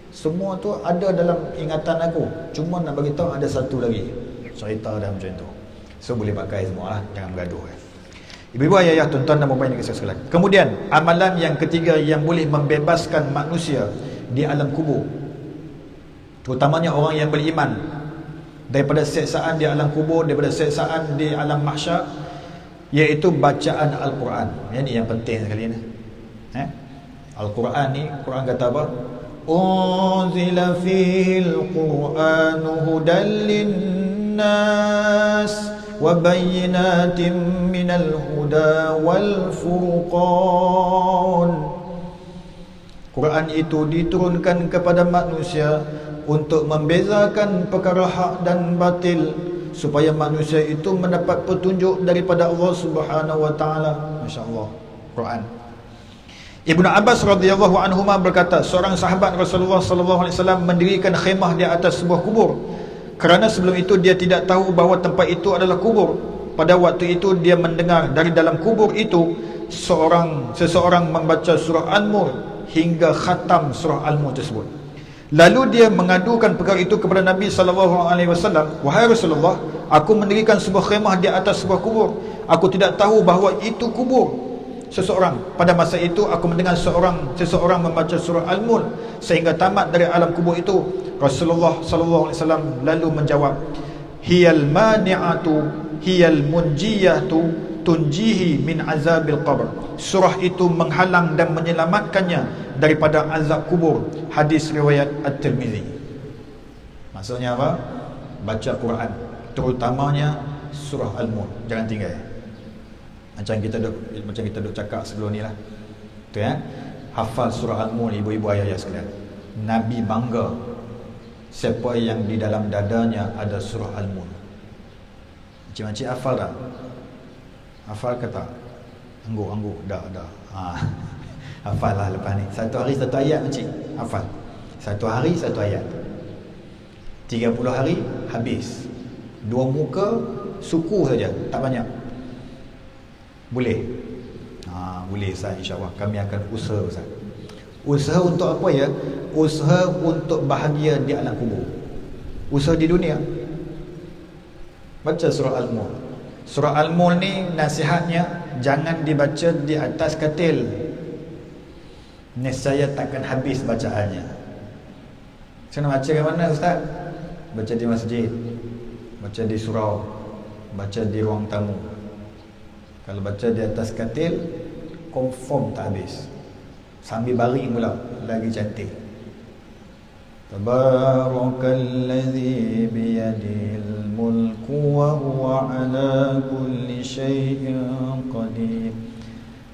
semua tu ada dalam ingatan aku, cuma nak bagi tahu ada 1 lagi. Cerita dah macam tu. So boleh pakai semua lah, jangan bergaduh. Ibu-ibu, ayah-ayah, tuan-tuan dan puan yang dikasihi sekalian. Kemudian amalan yang ketiga yang boleh membebaskan manusia di alam kubur, terutamanya orang yang beriman, daripada seksaan di alam kubur, daripada seksaan di alam mahsyar, iaitu bacaan Al-Quran. Ini yang penting sekali ni. Al-Quran ni, Quran kata apa? Unzila fihil Qur'anu hudan linnas wa bayyinatin minal huda wal furqan. Quran itu diturunkan kepada manusia untuk membezakan perkara hak dan batil, supaya manusia itu mendapat petunjuk daripada Allah Subhanahu wa taala. Masya-Allah. Quran. Ibnu Abbas radhiyallahu anhuma berkata, seorang sahabat Rasulullah sallallahu alaihi wasallam mendirikan khemah di atas sebuah kubur, kerana sebelum itu dia tidak tahu bahawa tempat itu adalah kubur. Pada waktu itu dia mendengar dari dalam kubur itu seseorang membaca surah Al-Mulk hingga khatam surah Al-Mulk tersebut. Lalu dia mengadukan perkara itu kepada Nabi sallallahu alaihi wasallam, "Wahai Rasulullah, aku mendirikan sebuah khemah di atas sebuah kubur. Aku tidak tahu bahawa itu kubur seseorang. Pada masa itu aku mendengar seseorang membaca surah Al-Mulk sehingga tamat dari alam kubur itu." Rasulullah sallallahu alaihi wasallam lalu menjawab, "Hiyal mani'atu hiyal munjiyatu tunjihi min azabil qabr." Surah itu menghalang dan menyelamatkannya daripada azab kubur. Hadis riwayat At-Tirmizi. Maksudnya apa? Baca Quran, terutamanya surah Al-Mulk, jangan tinggal. Macam kita duk cakap sebelum ni lah. Tu ya. Hafal surah Al-Mulk, ibu-ibu, ayah-ayah sekalian. Nabi bangga siapa yang di dalam dadanya ada surah Al-Mulk. Macam-macam hafal tak? Hafal ke tak? Angguk dah. Hafal lah lepas ni. 1 hari 1 ayat macam hafal. 1 hari 1 ayat. 30 hari habis. 2 muka suku saja, tak banyak. Boleh? Boleh Ustaz, insya-Allah kami akan usaha Ustaz. Usaha untuk apa ya? Usaha untuk bahagia di alam kubur. Usaha di dunia. Baca surah Al-Mulk. Surah Al-Mulk ni nasihatnya jangan dibaca di atas katil. Nescaya takkan habis bacaannya. Saya nak baca ke mana Ustaz? Baca di masjid, baca di surau, baca di ruang tamu. Kalau baca di atas katil, confirm tak habis. Sambil baring pula, lagi cantik. Tabarakalladzi biyadihil mulku wa huwa ala kulli syai'in qadir.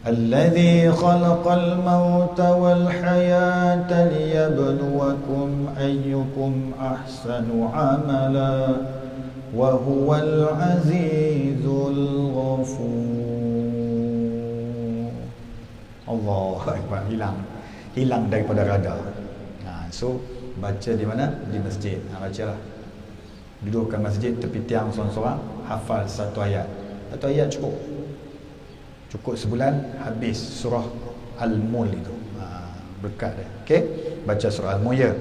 Alladzi khalaqal mauta wal hayata liyabluwakum ayyukum ahsanu amala wa huwal azizul ghafur. Allahu Akbar, hilang daripada radar. So baca di mana? Di masjid. Bacalah. Dudukkan masjid tepi tiang seorang-seorang, hafal 1 ayat. 1 ayat cukup. Cukup sebulan habis surah Al-Mulk itu. Berkat dia. Okey, baca surah Al-Mulk ya.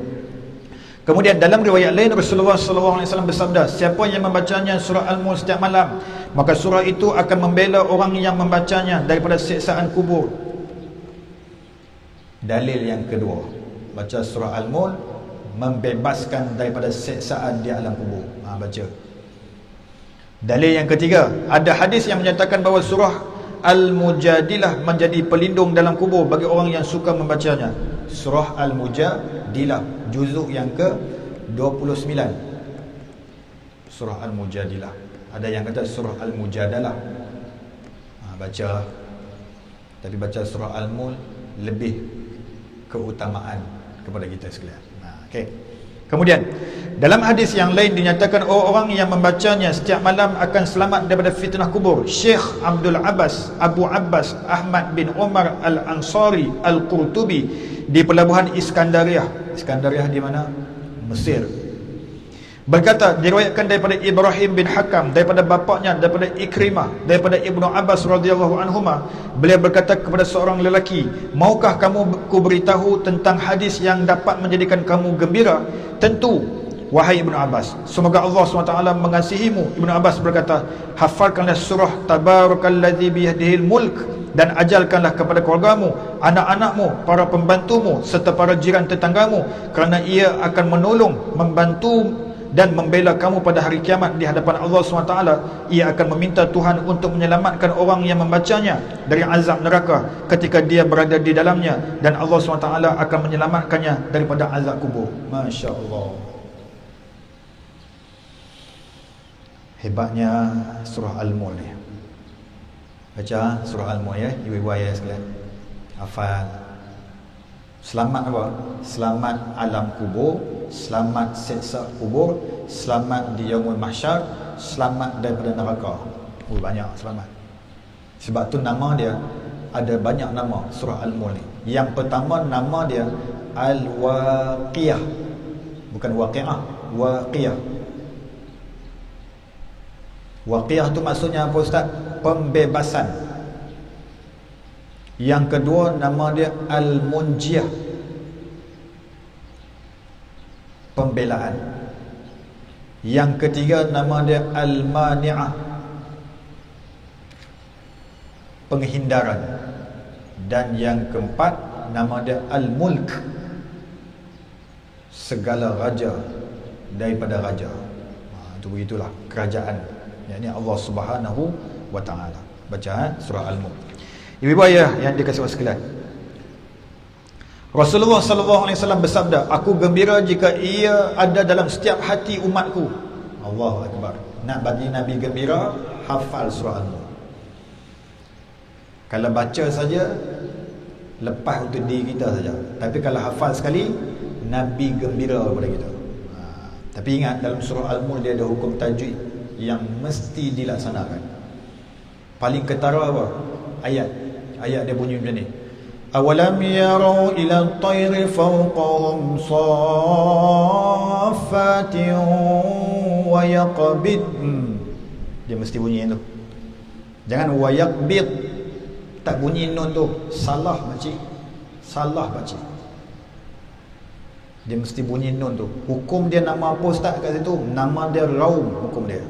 Kemudian dalam riwayat lain Rasulullah SAW bersabda, siapa yang membacanya surah Al-Mulk setiap malam, maka surah itu akan membela orang yang membacanya daripada siksaan kubur. Dalil yang kedua, baca surah Al-Mulk membebaskan daripada siksaan di alam kubur. Baca. Dalil yang ketiga, ada hadis yang menyatakan bahawa surah Al-Mujadilah menjadi pelindung dalam kubur bagi orang yang suka membacanya. Surah Al-Mujadilah, juzuk yang ke-29. Surah Al-Mujadilah. Ada yang kata surah Al-Mujadalah. Baca. Tapi baca surah Al-Mulk lebih keutamaan kepada kita sekalian. Okey. Kemudian dalam hadis yang lain dinyatakan orang yang membacanya setiap malam akan selamat daripada fitnah kubur. Syekh Abdul Abbas Abu Abbas Ahmad bin Umar Al-Ansari Al-Qurtubi di pelabuhan Iskandariah. Iskandariah di mana? Mesir. Berkata, diriwayatkan daripada Ibrahim bin Hakam, daripada bapaknya, daripada Ikrimah, daripada Ibnu Abbas radhiyallahu anhuma, beliau berkata kepada seorang lelaki, maukah kamu ku beritahu tentang hadis yang dapat menjadikan kamu gembira? Tentu, wahai Ibnu Abbas, semoga Allah SWT mengasihimu. Ibnu Abbas berkata, hafalkanlah surah Tabarakalladzi biyadihil mulk dan ajalkanlah kepada keluargamu, anak-anakmu, para pembantumu serta para jiran tetanggamu, kerana ia akan menolong, membantu dan membela kamu pada hari kiamat di hadapan Allah SWT. Ia akan meminta Tuhan untuk menyelamatkan orang yang membacanya dari azab neraka ketika dia berada di dalamnya, dan Allah SWT akan menyelamatkannya daripada azab kubur. Masya Allah. Hebatnya surah Al-Mulk ni. Baca surah Al-Mulk ya, ibu-ibu ayah sekalian. Hafal. Selamat apa? Selamat alam kubur, selamat siksa kubur, selamat di yaumul mahsyar, selamat daripada neraka. Banyak selamat. Sebab tu nama dia ada banyak nama surah Al-Mulk ni. Yang pertama nama dia Al-Waqiyah. Bukan Waqi'ah, Waqiyah. Waqiyah tu maksudnya apa Ustaz? Pembebasan. Yang kedua nama dia Al-Munjiyah, pembelaan. Yang ketiga nama dia Al-Mani'ah, penghindaran. Dan yang keempat nama dia Al-Mulk, segala raja daripada raja. Itu begitulah kerajaan, yakni Allah Subhanahu wa taala. Baca surah Al-Mulk. Ibu ayah yang dikasihi Allah sekalian, Rasulullah SAW bersabda, aku gembira jika ia ada dalam setiap hati umatku. Allahu Akbar. Nak bagi Nabi gembira, hafal surah Al-Mulk. Kalau baca saja, lepas untuk diri kita saja. Tapi kalau hafal sekali, Nabi gembira kepada kita. Tapi ingat, dalam surah Al-Mulk dia ada hukum tajwid yang mesti dilaksanakan. Paling ketara apa? Ayat dia bunyi macam ni. Awalam yarau ila at-tayri fawqahum saffatin wa yaqbid. Dia mesti bunyi tu. Jangan wa yaqbid. Tak bunyi nun tu. Salah makcik. Salah makcik. Dia mesti bunyi nun tu. Hukum dia nama apa ustaz kat situ? Nama dia raum hukum dia.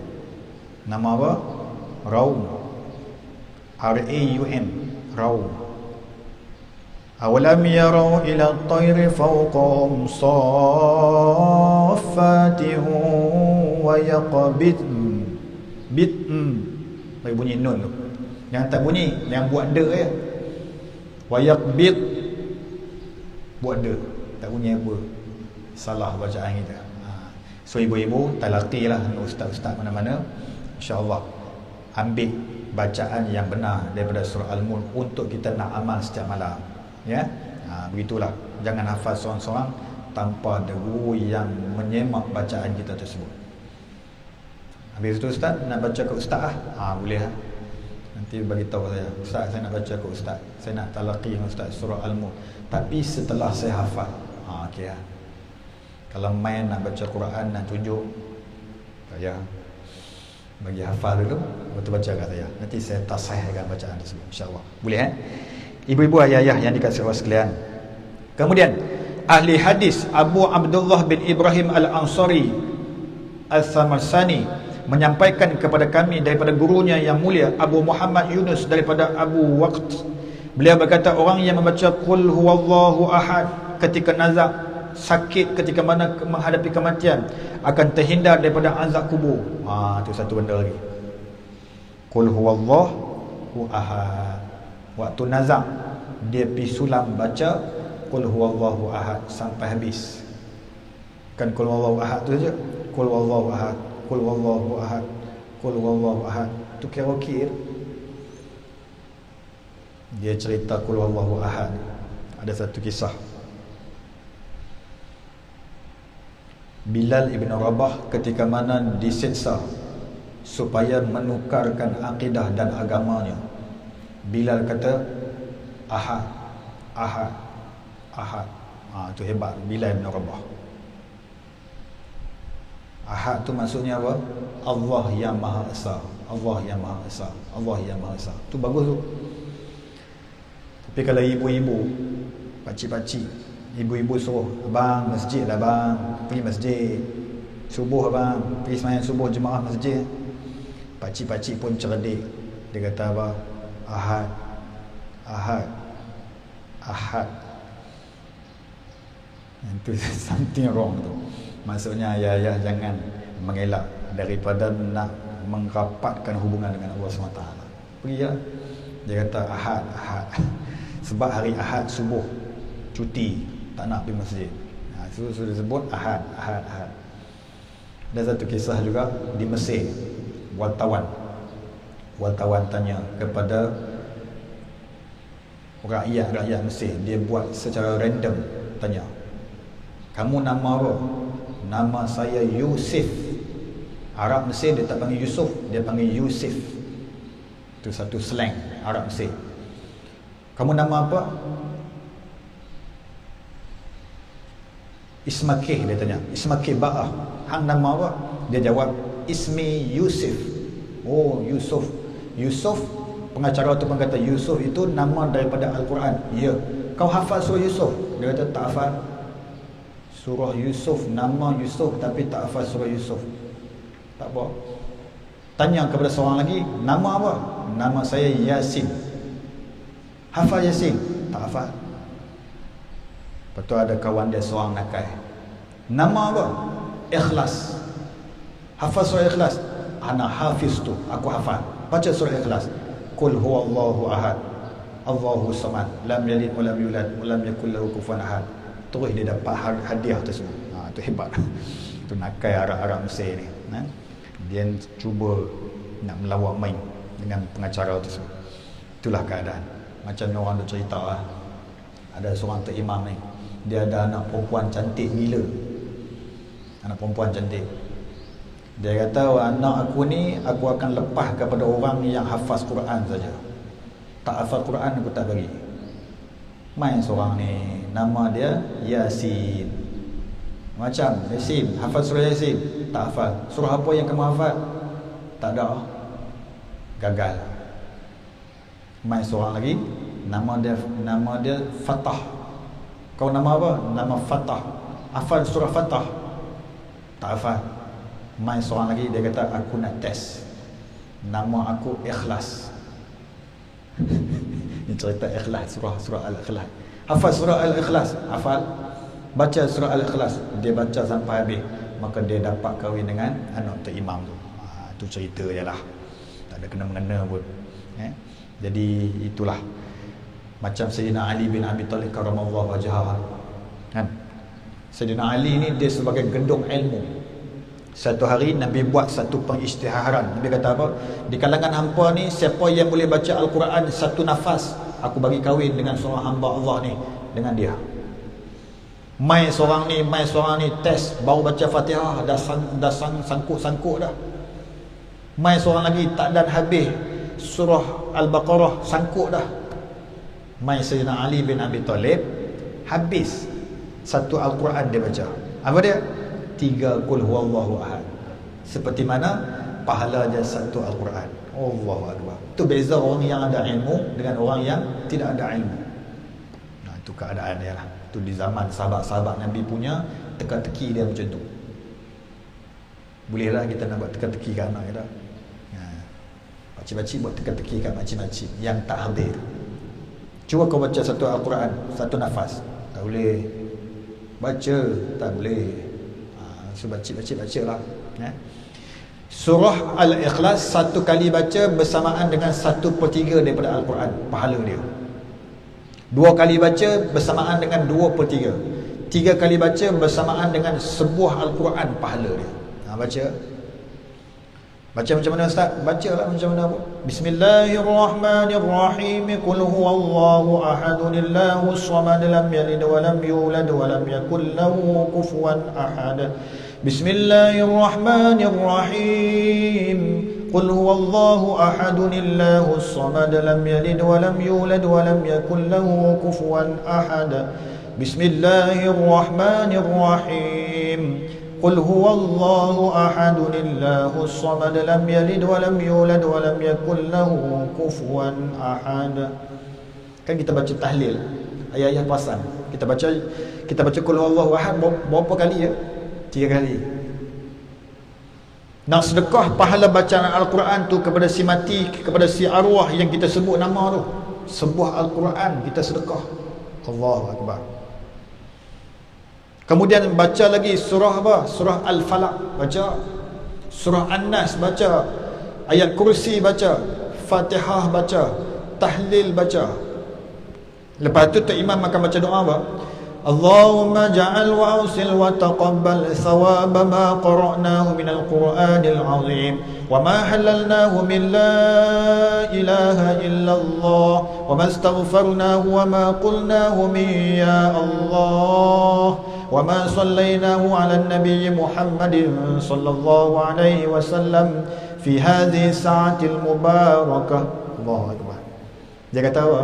Nama apa? Raum. R-A-U-M. Raum. Awalam yarau ila at-tayri fawqahum saffatin wa yaqbid. Bid. Bagi bunyi nun tu. Yang tak bunyi, yang buat de je. Wa yaqbid. Buat de. Tak bunyi apa. Salah bacaan kita. So ibu-ibu talaqilah ustaz-ustaz mana-mana, insya-Allah ambil bacaan yang benar daripada surah Al-Mulk untuk kita nak amal setiap malam. Ya, begitulah. Jangan hafal seorang-seorang tanpa ada guru yang menyemak bacaan kita tersebut. Habis itu ustaz nak baca ke ustaz boleh nanti bagi tahu saya, ustaz saya nak baca ke ustaz, saya nak talaqi dengan ustaz surah Al-Mulk, tapi setelah saya hafal. Okey lah. Kalau main nak baca Quran, nak tunjuk saya bagi hafal dulu, betul baca kat saya, nanti saya tasahihkan bacaan tersebut, insya-Allah. Boleh ibu-ibu ayah-ayah yang dikasihi Allah sekalian. Kemudian ahli hadis Abu Abdullah bin Ibrahim Al-Ansari Al-Samarsani menyampaikan kepada kami daripada gurunya yang mulia Abu Muhammad Yunus daripada Abu Waqt. Beliau berkata, orang yang membaca qul huwallahu ahad ketika nazak, sakit ketika mana menghadapi kematian, akan terhindar daripada azab kubur. Itu satu benda lagi. Qul huwallahu ahad. Waktu nazak dia pergi sulam baca qul huwallahu ahad sampai habis. Kan qul huwallahu ahad tu saja. Qul huwallahu ahad, qul huwallahu ahad, qul huwallahu ahad. Tu kira-kira dia cerita qul huwallahu ahad. Ada satu kisah. Bilal ibn Rabah ketika mana disiksa supaya menukarkan akidah dan agamanya, Bilal kata ahad, ahad, ahad. Itu hebat Bilal bin Rabah. Ahad tu maksudnya apa? Allah yang Maha Esa. Allah yang Maha Esa. Allah yang Maha Esa. Tu bagus tu. Tapi kalau ibu-ibu, pakcik-pakcik, ibu-ibu suruh, abang masjid lah bang, pergi masjid subuh abang, pergi sembahyang subuh jemaah masjid. Pakcik-pakcik pun cerdik. Dia kata apa? Ahad, ahad, ahad. Itu something wrong tu. Maksudnya ayah-ayah jangan mengelak daripada nak merapatkan hubungan dengan Allah SWT. Pergi lah. Dia kata ahad, ahad. Sebab hari ahad subuh cuti, tak nak pergi masjid. Itu sudah disebut ahad, ahad, ahad. Ada satu kisah juga di Mesir. Wartawan tanya kepada rakyat Mesir. Dia buat secara random, tanya, kamu nama apa? Nama saya Yusuf. Arab Mesir dia tak panggil Yusuf, dia panggil Yusuf. Itu satu slang Arab Mesir. Kamu nama apa? Ismakih, dia tanya. Ismakih ba'ah. Hang nama apa? Dia jawab, Ismi Yusuf. Oh, Yusuf. Yusuf, pengacara tu pun kata Yusuf itu nama daripada Al-Quran. Ya. Kau hafal surah Yusuf? Dia kata tak hafal. Surah Yusuf, nama Yusuf tapi tak hafal surah Yusuf. Tak apa. Tanya kepada seorang lagi, nama apa? Nama saya Yasin. Hafal Yasin? Tak hafal. Lepas tu ada kawan dia seorang nakal. Nama apa? Ikhlas. Hafal surah Ikhlas? Ana hafiz tu, aku hafal. Baca surah Ikhlas. Qul huwallahu ahad, Allahu samad, lam yalid wa lam yulad wa lam yakul lahu kufuwan ahad. Terus dia dapat hadiah tersebut. Itu hebat. Itu nakal Arab Mesir ni. Dia cuba nak melawak main dengan pengacara tersebut. Itulah keadaan. Macam orang tu cerita lah. Ada seorang tok imam ni, dia ada anak perempuan cantik gila. Anak perempuan cantik. Dia kata, anak aku ni aku akan lepas kepada orang yang hafaz Quran saja. Tak hafaz Quran aku tak bagi. Mai seorang ni nama dia Yasin. Macam Yasin, hafal surah Yasin? Tak hafal. Surah apa yang kamu hafal? Tak ada. Gagal. Mai seorang lagi nama dia Fatah. Kau nama apa? Nama Fatah. Hafal surah Fatah? Tak hafal. Mai seorang lagi dia kata aku nak test. Nama aku Ikhlas. Ini cerita Ikhlas, surah Al-Ikhlas. Hafal surah Al-Ikhlas? Hafal. Baca surah Al-Ikhlas, dia baca sampai habis, maka dia dapat kahwin dengan anak Tok Imam tu. Tu cerita je lah, tak ada kena-mengena pun. Jadi itulah macam Sayyidina Ali bin Abi Talib karamallahu wajhahu kan. Sayyidina Ali ni dia sebagai gendong ilmu. Satu hari Nabi buat satu pengisytiharan. Nabi kata apa? Di kalangan hampa ni, siapa yang boleh baca Al-Quran satu nafas, aku bagi kahwin dengan seorang hamba Allah ni, dengan dia. Mai seorang ni test, baru baca Fatihah dah sangkut dah. Mai seorang lagi tak dan habis surah Al-Baqarah, sangkut dah. Mai Sayyidina Ali bin Abi Talib, habis satu Al-Quran dia baca. Apa dia? 3 Qul huwallahu ahad. Seperti mana pahala dia satu Al-Quran. Allahu akbar. Tu beza orang yang ada ilmu dengan orang yang tidak ada ilmu. Nah, itu keadaan dia lah. Tu di zaman sahabat-sahabat Nabi punya teka-teki dia macam tu. Bolehlah kita nak buat teka-teki kat anak kita. Pakcik-pakcik buat teka-teki kat makcik-makcik yang tak hadir. Cuba kau baca satu Al-Quran satu nafas. Tak boleh. Baca tak boleh. So baca lah. Surah Al-Ikhlas satu kali baca bersamaan dengan 1/3 daripada Al-Quran, pahala dia. 2 kali baca bersamaan dengan 2/3. 3 kali baca bersamaan dengan sebuah Al-Quran, pahala dia. Baca macam mana Ustaz? Baca lah macam mana pun. Bismillahirrahmanirrahim. Qul huwallahu ahadun Allahus samad lam yalid wa lam yulad wa lam yakul lahu kufuwan ahad. Bismillahirrahmanirrahim. Qul huwallahu ahadun Allahus samad lam yalid wa lam yulad wa lam yakul lahu kufuwan ahad. Bismillahirrahmanirrahim. Qul huwallahu ahadun Allahus samad lam yalid wa lam yulad wa lam yakul lahu kufuwan ahad. Kan kita baca tahlil, ayat-ayat pasang. Kita baca qul huwallahu ahad berapa kali ya? 3 kali. Nak sedekah pahala bacaan Al-Quran tu kepada si mati, kepada si arwah yang kita sebut nama tu. Sebuah Al-Quran kita sedekah. Allahu akbar. Kemudian baca lagi surah apa? Surah Al-Falaq baca, surah An-Nas baca, ayat kursi baca, Fatihah baca, tahlil baca. Lepas tu Tok Imam akan baca doa apa? Allahumma ja'al wa awsil wa taqabbal thawaba ma qara'nahu minal Qur'anil azim wa ma halalnahu min la ilaha illallah wa ma astaghfarnahu wa ma qulnahu min ya Allah wa ma sallaynahu ala nabiy Muhammadin sallallahu alaihi wasallam fi hadhihi sa'atil mubarakah. Allahu akbar. Dia kata apa?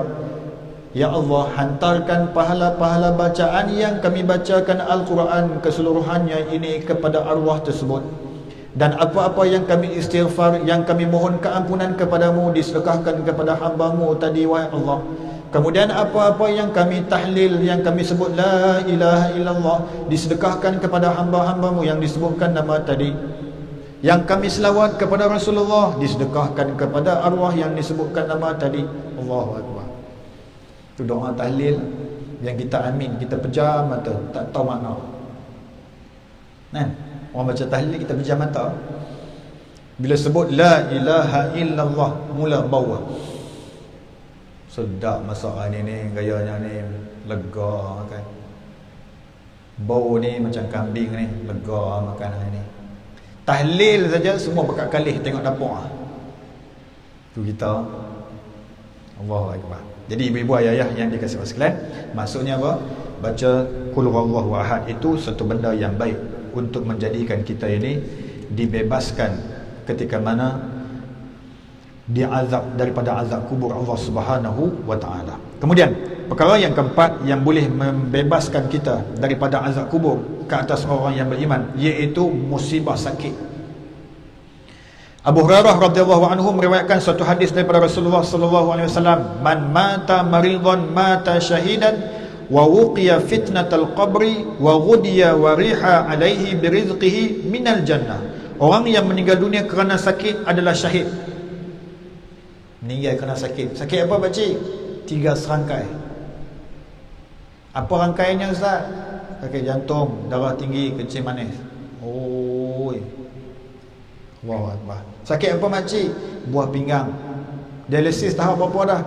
Ya Allah, hantarkan pahala-pahala bacaan yang kami bacakan Al-Quran keseluruhannya ini kepada arwah tersebut. Dan apa-apa yang kami istighfar, yang kami mohon keampunan kepadamu, disedekahkan kepada hamba-Mu tadi, wahai Allah. Kemudian apa-apa yang kami tahlil, yang kami sebut la ilaha illallah, disedekahkan kepada hamba-hamba-Mu yang disebutkan nama tadi. Yang kami selawat kepada Rasulullah, disedekahkan kepada arwah yang disebutkan nama tadi. Allahu akbar. Itu doa tahlil yang kita amin, kita pejam mata, tak tahu makna. Kan? Orang baca tahlil kita pejam mata. Bila sebut la ilaha illallah, mula bau. Sedap masak ni gayanya ni, lega kan. Bau ni macam kambing ni, lega makanan ni. Tahlil saja semua bekat kalih tengok dapur. Tu kita. Allahu akbar. Jadi ibu-ibu ayah yang dikasihi Allah sekalian, maksudnya apa? Baca qul huwallahu ahad itu satu benda yang baik untuk menjadikan kita ini dibebaskan ketika mana diazab daripada azab kubur Allah Subhanahu wa taala. Kemudian perkara yang keempat yang boleh membebaskan kita daripada azab kubur ke atas orang yang beriman, iaitu musibah sakit. Abu Hurairah radhiyallahu anhu meriwayatkan satu hadis daripada Rasulullah sallallahu alaihi wasallam, "Man mata maridan mata syahidan wa wuqiya fitnatal qabri wa ghudiya wa riha alaihi birizqihi minal jannah." Orang yang meninggal dunia kerana sakit adalah syahid. Meninggal kerana sakit. Sakit apa pakcik? 3 serangkai. Apa rangkaiannya Ustaz? Sakit jantung, darah tinggi, kencing manis. Oi. Allahu Akbar. Sakit apa makcik? Buah pinggang. Dialisis tahap berapa dah?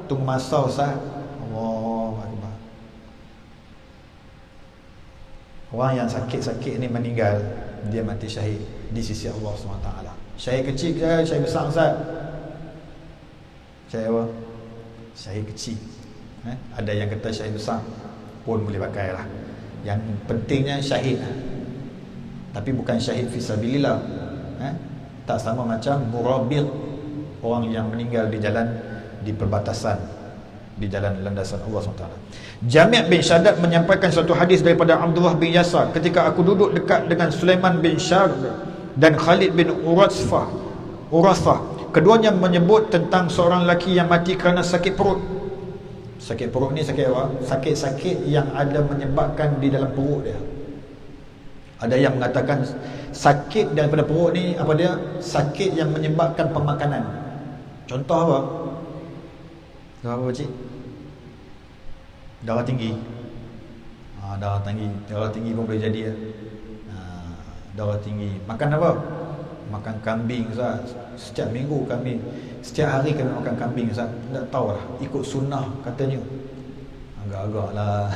Tunggu masa Ustaz. Allahu Akbar. Orang yang sakit-sakit ni meninggal, dia mati syahid di sisi Allah SWT. Syahid kecil ke syahid besar Ustaz? Syahid apa? Syahid kecil. Ada yang kata syahid besar pun boleh pakai lah. Yang pentingnya syahid, tapi bukan syahid fisabilillah. Tak sama macam murabit, orang yang meninggal di jalan, di perbatasan, di jalan landasan Allah SWT. Jami' bin Shaddad menyampaikan satu hadis daripada Abdullah bin Yasar, ketika aku duduk dekat dengan Sulaiman bin Syar dan Khalid bin Urathah, keduanya menyebut tentang seorang lelaki yang mati kerana sakit perut. Sakit perut ni sakit apa? Sakit-sakit yang ada menyebabkan di dalam perut dia. Ada yang mengatakan sakit daripada perut ni apa dia? Sakit yang menyebabkan pemakanan. Contoh apa? Apa pakcik? Darah tinggi. Darah tinggi pun boleh jadi ya. Darah tinggi. Makan apa? Makan kambing Ustaz. Setiap minggu kambing. Setiap hari kami makan kambing Ustaz. Tak tahulah, ikut sunnah katanya. Agak-agak lah.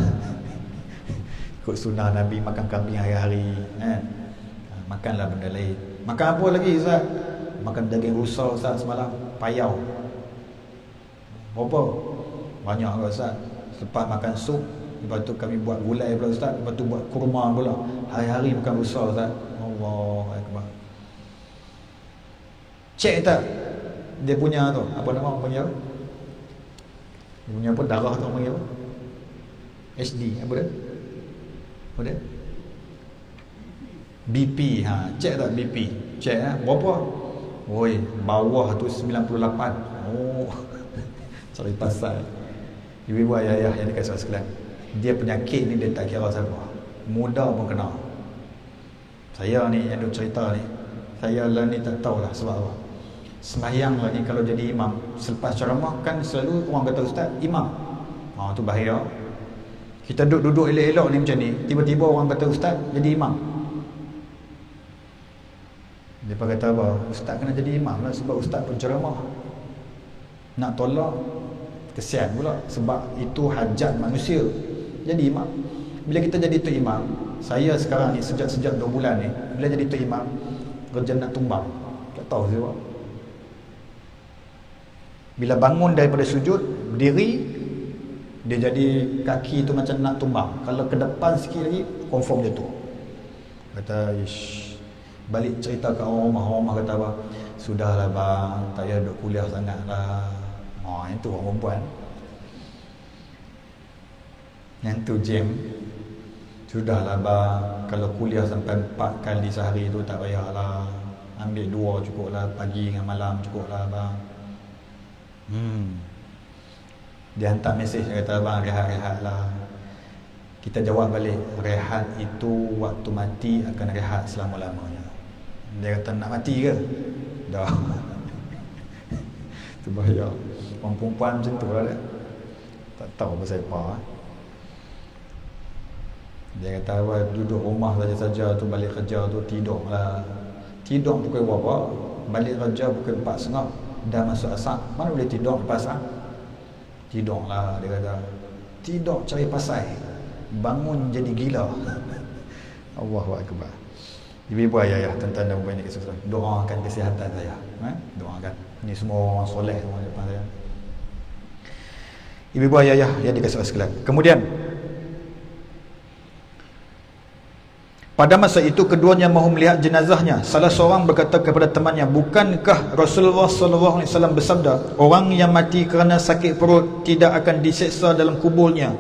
Ikut sunnah Nabi makan kambing hari-hari, makanlah benda lain. Makan apa lagi Ustaz? Makan daging rusa Ustaz semalam, payau. Berapa? Banyak ke Ustaz. Lepas makan sup, lepas tu kami buat gulai pula Ustaz, lepas tu buat kurma pula. Hari-hari makan rusa Ustaz. Allahu Akbar. Cek tak dia punya tu, apa nama orang panggil apa? Dia punya apa, darah tu orang panggil apa? HD, apa dia? Apa dia? BP, cek tak BP? Cek berapa? Oi, bawah tu 98. Oh. Cari pasal. Ibu-ibu ayah-ayah yang dikasih sekalian, dia penyakit ni dia tak kira siapa. Muda pun kena. Saya ni yang duk cerita ni, saya lah ni tak tahulah sebab apa. Sembahyang lah ni kalau jadi imam, selepas ceramah kan selalu orang kata Ustaz, imam. Tu bahaya. Kita duduk elok-elok ni macam ni, tiba-tiba orang kata Ustaz jadi imam. Dia kata apa? Ustaz kena jadi imam lah sebab Ustaz pun ceramah. Nak tolak, kesian pula sebab itu hajat manusia. Jadi imam. Bila kita jadi tu imam, saya sekarang ni sejak 2 bulan ni, bila jadi tu imam, kerja nak tumbang. Tak tahu siapa. Bila bangun daripada sujud, berdiri, dia jadi kaki tu macam nak tumbang. Kalau ke depan sikit lagi, confirm jatuh. Kata, ish. Balik cerita ke orang rumah kata apa? Sudahlah bang, tak payah duduk kuliah sangat lah. Itu orang perempuan. Yang tu jam. Sudahlah bang, kalau kuliah sampai 4 kali sehari tu tak payahlah. Ambil 2 cukup lah, pagi dengan malam cukup lah bang. Dia hantar mesej, dia kata abang rehat-rehat lah. Kita jawab balik, rehat itu waktu mati akan rehat selama-lamanya. Dia kata nak mati ke? Dah. Itu bahaya. Orang perempuan macam tu lah dia. Tak tahu pasal apa. Dia kata apa, duduk rumah saja-saja tu, balik kerja tu tidur lah. Tidur pukul berapa? Balik kerja pukul 4.30. Dah masuk asar, mana boleh tidur lepas asar? Tidur lah, dia kata. Tidur cari pasal, bangun jadi gila. Allahu Akbar. Ibu-ibu ayah-ayah, tuan-tuan dan puan yang kasih, doakan kesihatan saya. Doakan. Ini semua orang soleh semua depan saya. Ibu-ibu ayah-ayah yang dikasih sekalian. Kemudian Pada masa itu keduanya mahu melihat jenazahnya. Salah seorang berkata kepada temannya, bukankah Rasulullah SAW bersabda, orang yang mati kerana sakit perut tidak akan diseksa dalam kuburnya.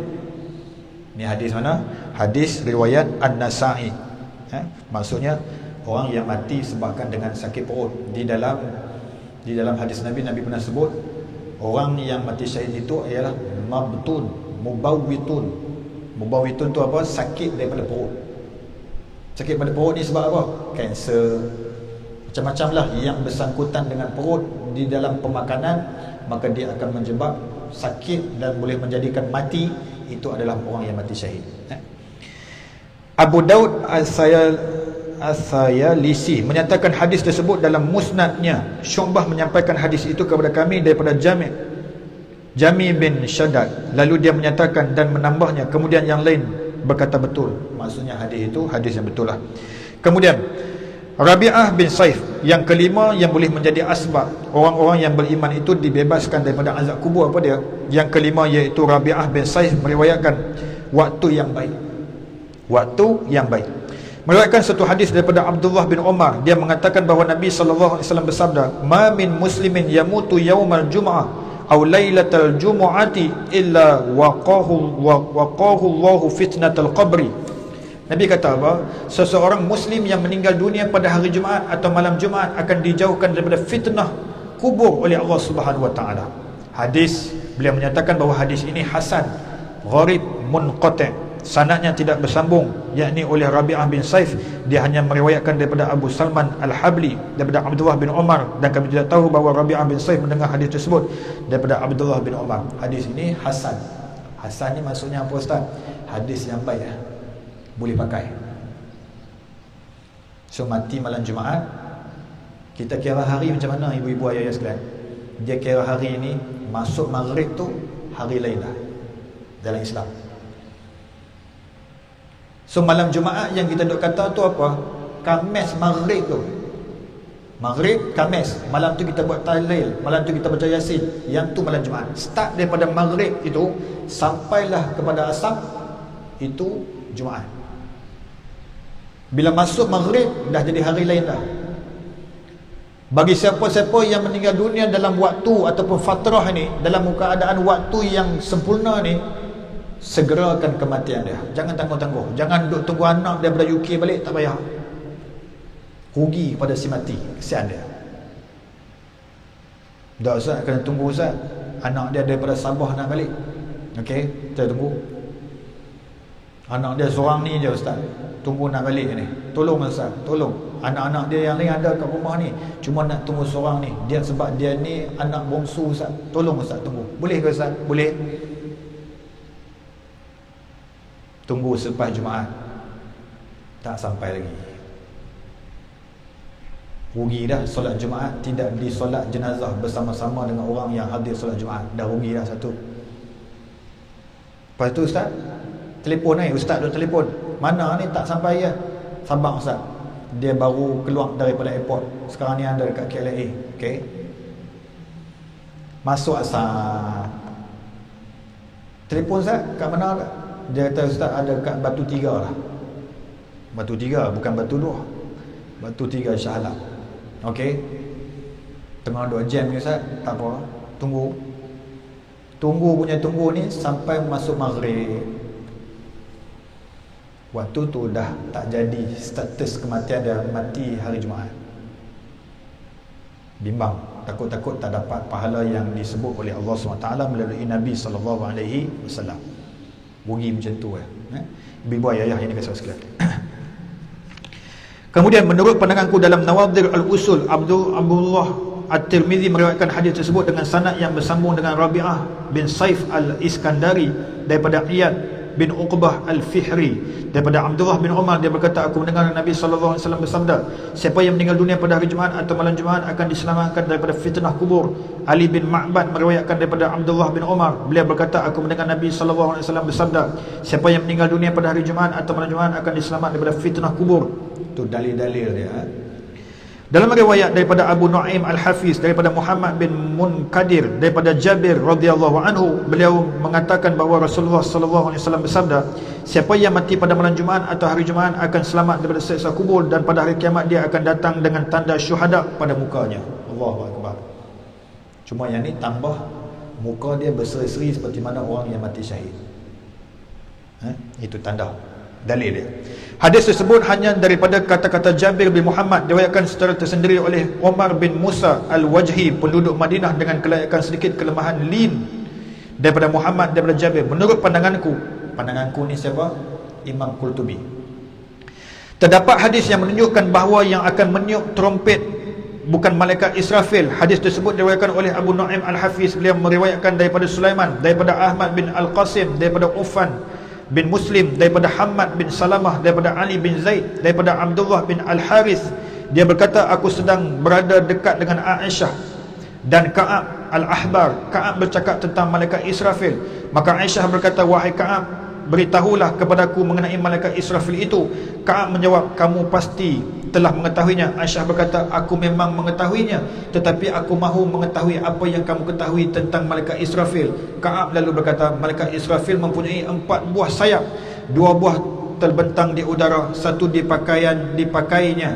Ini hadis mana? Hadis riwayat An-Nasa'i. Maksudnya orang yang mati sebabkan dengan sakit perut. Di dalam hadis Nabi pernah sebut, orang yang mati syahid itu ialah mabtun, mubawwitun. Mubawwitun tu apa? Sakit daripada perut. Sakit pada perut ni sebab apa? Kanser, macam-macam lah yang bersangkutan dengan perut di dalam pemakanan, maka dia akan menjebak sakit dan boleh menjadikan mati. Itu adalah orang yang mati syahid. Abu Daud As-Sayalisi menyatakan hadis tersebut dalam musnadnya. Syu'bah menyampaikan hadis itu kepada kami daripada Jami bin Shaddad. Lalu dia menyatakan dan menambahnya, kemudian yang lain berkata betul. Maksudnya hadis itu hadis yang betul lah. Kemudian Rabi'ah bin Saif, yang kelima yang boleh menjadi asbab orang-orang yang beriman itu dibebaskan daripada azab kubur. Apa dia? Yang kelima iaitu Rabi'ah bin Saif meriwayatkan waktu yang baik. Waktu yang baik. Meriwayatkan satu hadis daripada Abdullah bin Umar. Dia mengatakan bahawa Nabi SAW bersabda, ma min muslimin yamutu yaumal jum'ah aw lailatal jumu'ati illa waqahu Allahu fitnatal qabri. Nabi kata apa? Seseorang muslim yang meninggal dunia pada hari Jumaat atau malam Jumaat akan dijauhkan daripada fitnah kubur oleh Allah Subhanahu wa taala. Hadis, beliau menyatakan bahawa hadis ini hasan, gharib, munqati'. Sanadnya tidak bersambung, yakni oleh Rabi'ah bin Saif. Dia hanya meriwayatkan daripada Abu Salman Al-Habli daripada Abdullah bin Umar, dan kami tidak tahu bahawa Rabi'ah bin Saif mendengar hadis tersebut daripada Abdullah bin Umar. Hadis ini hasan. Hasan ni maksudnya apa Ustaz? Hadis yang baik, boleh pakai. So mati malam Jumaat, kita kira hari macam mana ibu-ibu ayah sekalian? Dia kira hari ini masuk maghrib tu hari Lailah dalam Islam. So malam Jumaat yang kita duk kata tu apa? Khamis maghrib tu. Maghrib, Khamis. Malam tu kita buat tahlil, malam tu kita baca Yasin. Yang tu malam Jumaat. Start daripada maghrib itu sampailah kepada asar, itu Jumaat. Bila masuk maghrib dah jadi hari lain dah. Bagi siapa-siapa yang meninggal dunia dalam waktu ataupun fatrah ni, dalam keadaan waktu yang sempurna ni, segerakan kematian dia. Jangan tangguh-tangguh. Jangan duk tunggu anak daripada UK balik, tak payah. Rugi pada si mati, kesian dia. Dah Ustaz, kena tunggu Ustaz, anak dia daripada Sabah nak balik. Okey, kita tunggu. Anak dia seorang ni je Ustaz, tunggu nak balik ni. Tolong Ustaz, tolong. Anak-anak dia yang lain ada kat rumah ni, cuma nak tunggu seorang ni. Dia sebab dia ni anak bongsu Ustaz. Tolong Ustaz, tunggu. Boleh ke Ustaz? Boleh. Tunggu selepas Jumaat, tak sampai lagi. Rugi dah solat Jumaat, tidak disolat jenazah bersama-sama dengan orang yang hadir solat Jumaat. Dah rugi dah satu. Lepas tu Ustaz, telefon ni, Ustaz dah telefon. Mana ni tak sampai ya? Sabar Ustaz, dia baru keluar daripada airport. Sekarang ni ada dekat KLIA. Okey, masuk asar. Telefon Ustaz, kat mana tak? Dia kata Ustaz ada kat Batu Tiga lah. Batu Tiga, bukan Batu Dua, Batu Tiga Shah Alam. Okey, tengah duk jam ni Ustaz. Tak apa, tunggu. Tunggu punya tunggu ni sampai masuk maghrib. Waktu tu dah tak jadi status kematian dia, mati hari Jumaat. Bimbang, takut-takut tak dapat pahala yang disebut oleh Allah SWT melalui Nabi SAW. Rugi macam tu ibu ayah yang dikasih sekalian. Kemudian menurut pandanganku dalam Nawadhir al-Usul, Abdullah At-Tirmizi meriwayatkan hadis tersebut dengan sanad yang bersambung dengan Rabi'ah bin Saif al-Iskandari daripada Iyad bin Uqbah al-Fihri daripada Abdullah bin Umar. Dia berkata, aku mendengar Nabi SAW bersabda, siapa yang meninggal dunia pada hari Jumaat atau malam Jumaat akan diselamatkan daripada fitnah kubur. Ali bin Ma'bad meriwayatkan daripada Abdullah bin Umar, beliau berkata, aku mendengar Nabi SAW bersabda, siapa yang meninggal dunia pada hari Jumaat atau malam Jumaat akan diselamatkan daripada fitnah kubur. Itu dalil-dalil dia. Dalam riwayat daripada Abu Nu'aim Al-Hafiz, daripada Muhammad bin Munkadir, daripada Jabir radhiyallahu anhu, beliau mengatakan bahawa Rasulullah sallallahu alaihi wasallam bersabda, siapa yang mati pada malam Jumaat atau hari Jumaat akan selamat daripada siksa kubur, dan pada hari kiamat dia akan datang dengan tanda syuhada pada mukanya. Allahu akbar. Cuma yang ni tambah muka dia berseri-seri seperti mana orang yang mati syahid. Itu tanda, dalil dia. Hadis tersebut hanya daripada kata-kata Jabir bin Muhammad, diriwayatkan secara tersendiri oleh Omar bin Musa Al-Wajhi, penduduk Madinah, dengan kelayakan sedikit kelemahan lin daripada Muhammad daripada Jabir. Menurut pandanganku ni siapa? Imam Qurtubi. Terdapat hadis yang menunjukkan bahawa yang akan meniup trompet bukan malaikat Israfil. Hadis tersebut diriwayatkan oleh Abu Nu'aim Al-Hafiz. Beliau meriwayatkan daripada Sulaiman, daripada Ahmad bin Al-Qasim, daripada Ufan bin Muslim, daripada Hamad bin Salamah, daripada Ali bin Zaid, daripada Abdullah bin Al-Harith. Dia berkata, aku sedang berada dekat dengan Aisyah dan Ka'ab Al-Ahbar. Ka'ab bercakap tentang malaikat Israfil. Maka Aisyah berkata, wahai Ka'ab, beritahulah kepadaku mengenai malaikat Israfil itu. Ka'ab menjawab, kamu pasti telah mengetahuinya. Aisyah berkata, aku memang mengetahuinya, tetapi aku mahu mengetahui apa yang kamu ketahui tentang malaikat Israfil. Ka'ab lalu berkata, malaikat Israfil mempunyai 4 buah sayap, 2 buah terbentang di udara, satu dipakainya,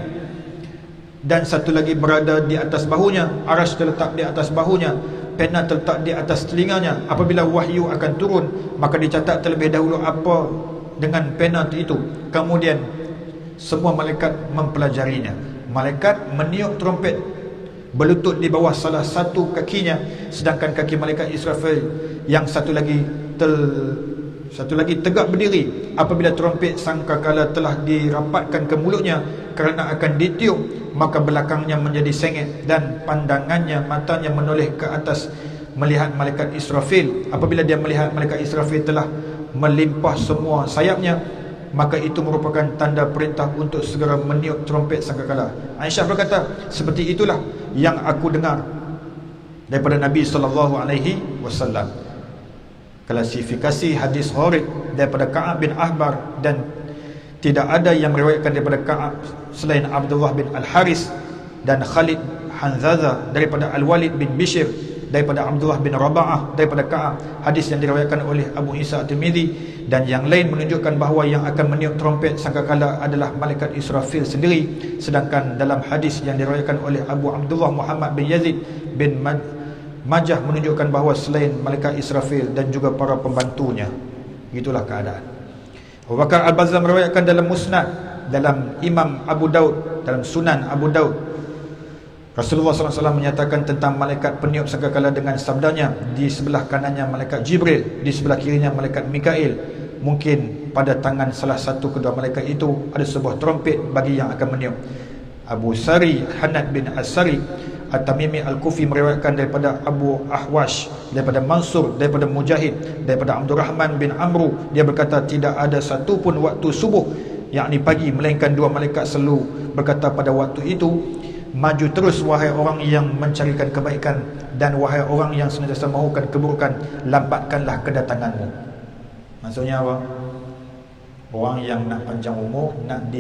dan satu lagi berada di atas bahunya. Arasy terletak di atas bahunya, pena terletak di atas telinganya. Apabila wahyu akan turun, maka dicatat terlebih dahulu apa dengan pena itu, kemudian semua malaikat mempelajarinya. Malaikat meniup trompet berlutut di bawah salah satu kakinya, sedangkan kaki malaikat Israfil yang satu lagi tegak berdiri. Apabila trompet sangkakala telah dirapatkan ke mulutnya kerana akan ditiup, maka belakangnya menjadi sengit dan pandangannya, matanya menoleh ke atas melihat malaikat Israfil. Apabila dia melihat malaikat Israfil telah melimpah semua sayapnya, maka itu merupakan tanda perintah untuk segera meniup trompet sangkakala. Aisyah berkata, seperti itulah yang aku dengar daripada Nabi sallallahu alaihi wasallam. Klasifikasi hadis gharib daripada Ka'ab bin Ahbar, dan tidak ada yang meriwayatkan daripada Ka'ab selain Abdullah bin Al-Haris dan Khalid Hanzaza, daripada Al-Walid bin Bishr, daripada Abdullah bin Raba'ah, daripada Ka'ab. Hadis yang diriwayatkan oleh Abu Isa At-Tirmidzi dan yang lain menunjukkan bahawa yang akan meniup trompet sangkakala adalah malaikat Israfil sendiri. Sedangkan dalam hadis yang diriwayatkan oleh Abu Abdullah Muhammad bin Yazid bin Majah menunjukkan bahawa selain malaikat Israfil dan juga para pembantunya. Itulah keadaan. Abu Bakar Al-Bazzar meriwayatkan dalam Musnad, dalam Imam Abu Daud, dalam Sunan Abu Daud, Rasulullah SAW menyatakan tentang malaikat peniup sangkakala dengan sabdanya, di sebelah kanannya malaikat Jibril, di sebelah kirinya malaikat Mikail. Mungkin pada tangan salah satu kedua malaikat itu ada sebuah trompet bagi yang akan meniup. Abu Sari Hanad bin As-Sari At-Tamimi Al-Kufi meriwayatkan daripada Abu Ahwash, daripada Mansur, daripada Mujahid, daripada Abdurrahman bin Amru. Dia berkata, tidak ada satu pun waktu subuh, yakni pagi, melainkan 2 malaikat selalu berkata pada waktu itu, maju terus wahai orang yang mencarikan kebaikan, dan wahai orang yang senantiasa mahukan keburukan, lambatkanlah kedatanganmu. Maksudnya apa? Orang yang nak panjang umur, nak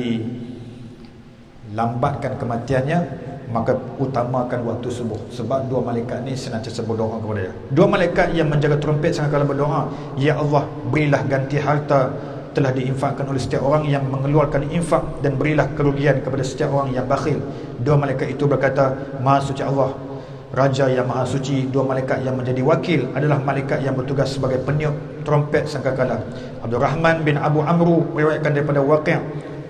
dilambatkan kematiannya, maka utamakan waktu subuh. Sebab 2 malaikat ni senantiasa berdoa kepada dia. 2 malaikat yang menjaga trompet sangkakala berdoa, ya Allah, berilah ganti harta telah diinfakkan oleh setiap orang yang mengeluarkan infak, dan berilah kerugian kepada setiap orang yang bakhil. 2 malaikat itu berkata, Maha suci Allah, Raja yang Maha Suci. 2 malaikat yang menjadi wakil adalah malaikat yang bertugas sebagai peniup trompet sangkakala. Abdurrahman bin Abu Amru meriwayatkan daripada Waqi'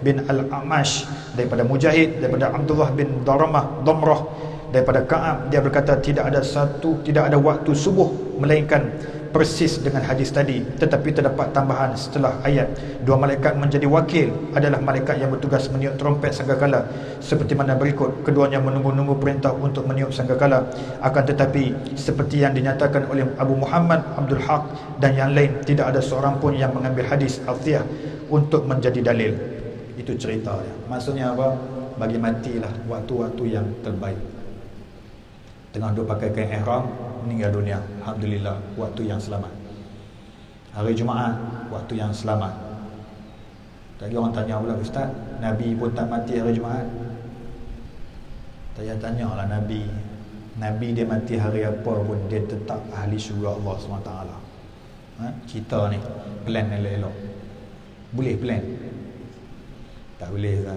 bin Al-Amash, daripada Mujahid, daripada Abdullah bin Damrah, daripada Ka'ab. Dia berkata, tidak ada waktu subuh melainkan persis dengan hadis tadi, tetapi terdapat tambahan setelah ayat. 2 malaikat menjadi wakil adalah malaikat yang bertugas meniup trompet sangkakala, seperti mana berikut. Keduanya menunggu-nunggu perintah untuk meniup sangkakala. Akan tetapi seperti yang dinyatakan oleh Abu Muhammad Abdul Haq dan yang lain, tidak ada seorang pun yang mengambil hadis Al-Thiyah untuk menjadi dalil. Itu cerita dia. Maksudnya apa? Bagi matilah waktu-waktu yang terbaik. Tengah duk pakai kain ihram, meninggal dunia, alhamdulillah, waktu yang selamat. Hari Jumaat, waktu yang selamat. Tadi orang tanya pula, Ustaz, Nabi pun tak mati hari Jumaat. Tak payah tanya lah Nabi. Nabi dia mati hari apa pun dia tetap ahli syurga Allah SWT. Kita ni plan elok-elok. Boleh plan? Tak boleh lah.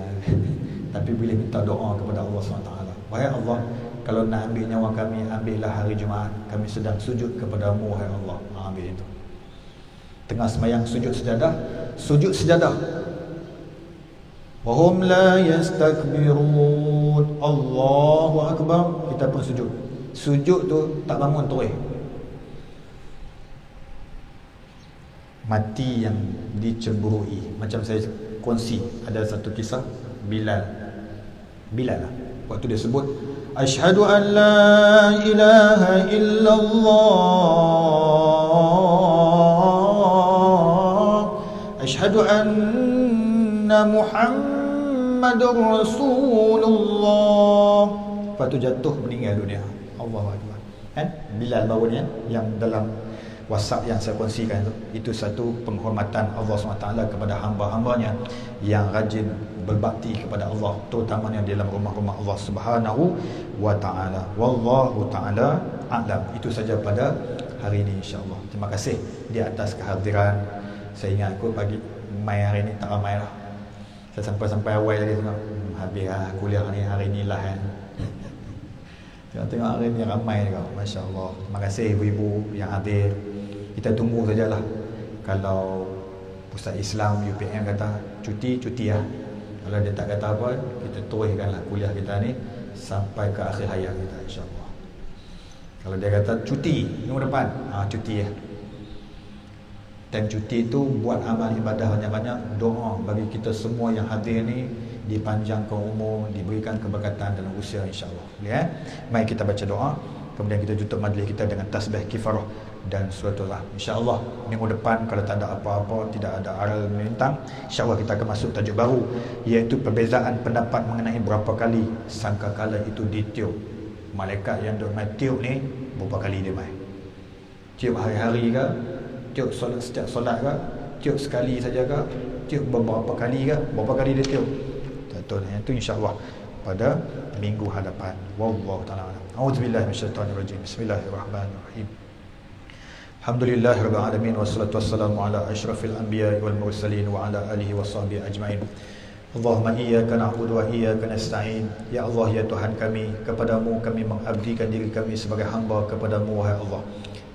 Tapi boleh minta doa kepada Allah SWT. Wahai Allah, kalau nak ambil nyawa kami, ambillah hari Jumaat. Kami sedang sujud kepadamu, wahai Allah. Ambil itu. Tengah semayang sujud sejadah. Sujud sejadah. Wahum la yastakbirun. Allahu Akbar. Kita pun sujud. Sujud tu tak bangun terus. Mati yang dicemburui. Macam saya kongsi, ada satu kisah Bilal lah, waktu dia sebut asyhadu an la ilaha illallah, asyhadu anna Muhammadur Rasulullah. Lepas tu jatuh meninggal dunia. Allahu Akbar. Bilal baru ni yang dalam WhatsApp yang saya kongsikan itu satu penghormatan Allah SWT kepada hamba-hambanya yang rajin berbakti kepada Allah, terutamanya di dalam rumah-rumah Allah Subhanahu wa ta'ala. Wallahu ta'ala a'lam. Itu saja pada hari ini insya-Allah. Terima kasih di atas kehadiran. Saya ingat kot pagi mai hari ni tak ramai lah. Saya sampai awal tadi tengok habis lah kuliah ni hari ni lah kan. Tengok hari ni ramai juga, masya-Allah. Terima kasih ibu-ibu yang hadir. Kita tunggu sajalah. Kalau Pusat Islam UPM kata cuti lah. Kalau dia tak kata apa, kita teruskanlah kuliah kita ni sampai ke akhir hayat kita insya-Allah. Kalau dia kata cuti minggu depan, cuti ya. Dan cuti itu buat amal ibadah banyak-banyak, doa bagi kita semua yang hadir ni dipanjangkan umur, diberikan keberkatan dalam usia insya-Allah. Boleh Mari kita baca doa, kemudian kita tutup majlis kita dengan tasbih kifarah dan suratul Lah. InsyaAllah minggu depan kalau tak ada apa-apa, tidak ada aral melintang, insyaAllah kita akan masuk tajuk baru, iaitu perbezaan pendapat mengenai berapa kali sangkakala itu ditiup. Malaikat yang duk main tiup ni berapa kali dia main? Tiup hari-hari ke? Tiup solat, setiap solat ke? Tiup sekali saja ke? Tiup beberapa kali ke? Berapa kali dia tiup? Tak tahu. Itu insyaAllah pada minggu hadapan. Wallahu ta'ala a'lam. A'udzubillahi minasyaitonirrajim. Bismillahirrahmanirrahim. Alhamdulillahirabbil alamin wassalatu wassalamu ala asyrafil anbiya'i wal mursalin wa ala alihi washabbihi ajmain. Allahumma iyyaka na'budu wa iyyaka nasta'in. Ya Allah, ya Tuhan kami, kepadamu kami mengabdikan diri kami sebagai hamba kepadamu wahai Allah,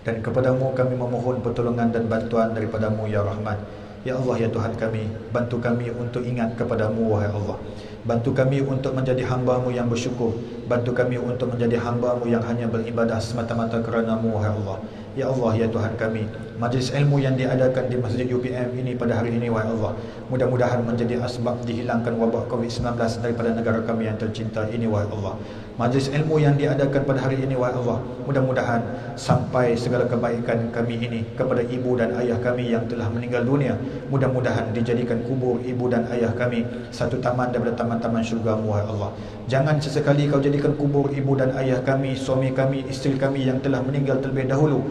dan kepadamu kami memohon pertolongan dan bantuan daripadamu ya Rahman. Ya Allah, ya Tuhan kami, bantu kami untuk ingat kepadamu wahai Allah. Bantu kami untuk menjadi hamba-Mu yang bersyukur. Bantu kami untuk menjadi hamba-Mu yang hanya beribadah semata-mata kerana-Mu wahai Allah. Ya Allah, ya Tuhan kami, majlis ilmu yang diadakan di Masjid UPM ini pada hari ini wahai Allah, mudah-mudahan menjadi asbab dihilangkan wabak COVID-19 daripada negara kami yang tercinta ini wahai Allah. Majlis ilmu yang diadakan pada hari ini wahai Allah, mudah-mudahan sampai segala kebaikan kami ini kepada ibu dan ayah kami yang telah meninggal dunia. Mudah-mudahan dijadikan kubur ibu dan ayah kami satu taman daripada taman-taman syurga-Mu wahai Allah. Jangan sesekali Kau jadikan kubur ibu dan ayah kami, suami kami, isteri kami yang telah meninggal terlebih dahulu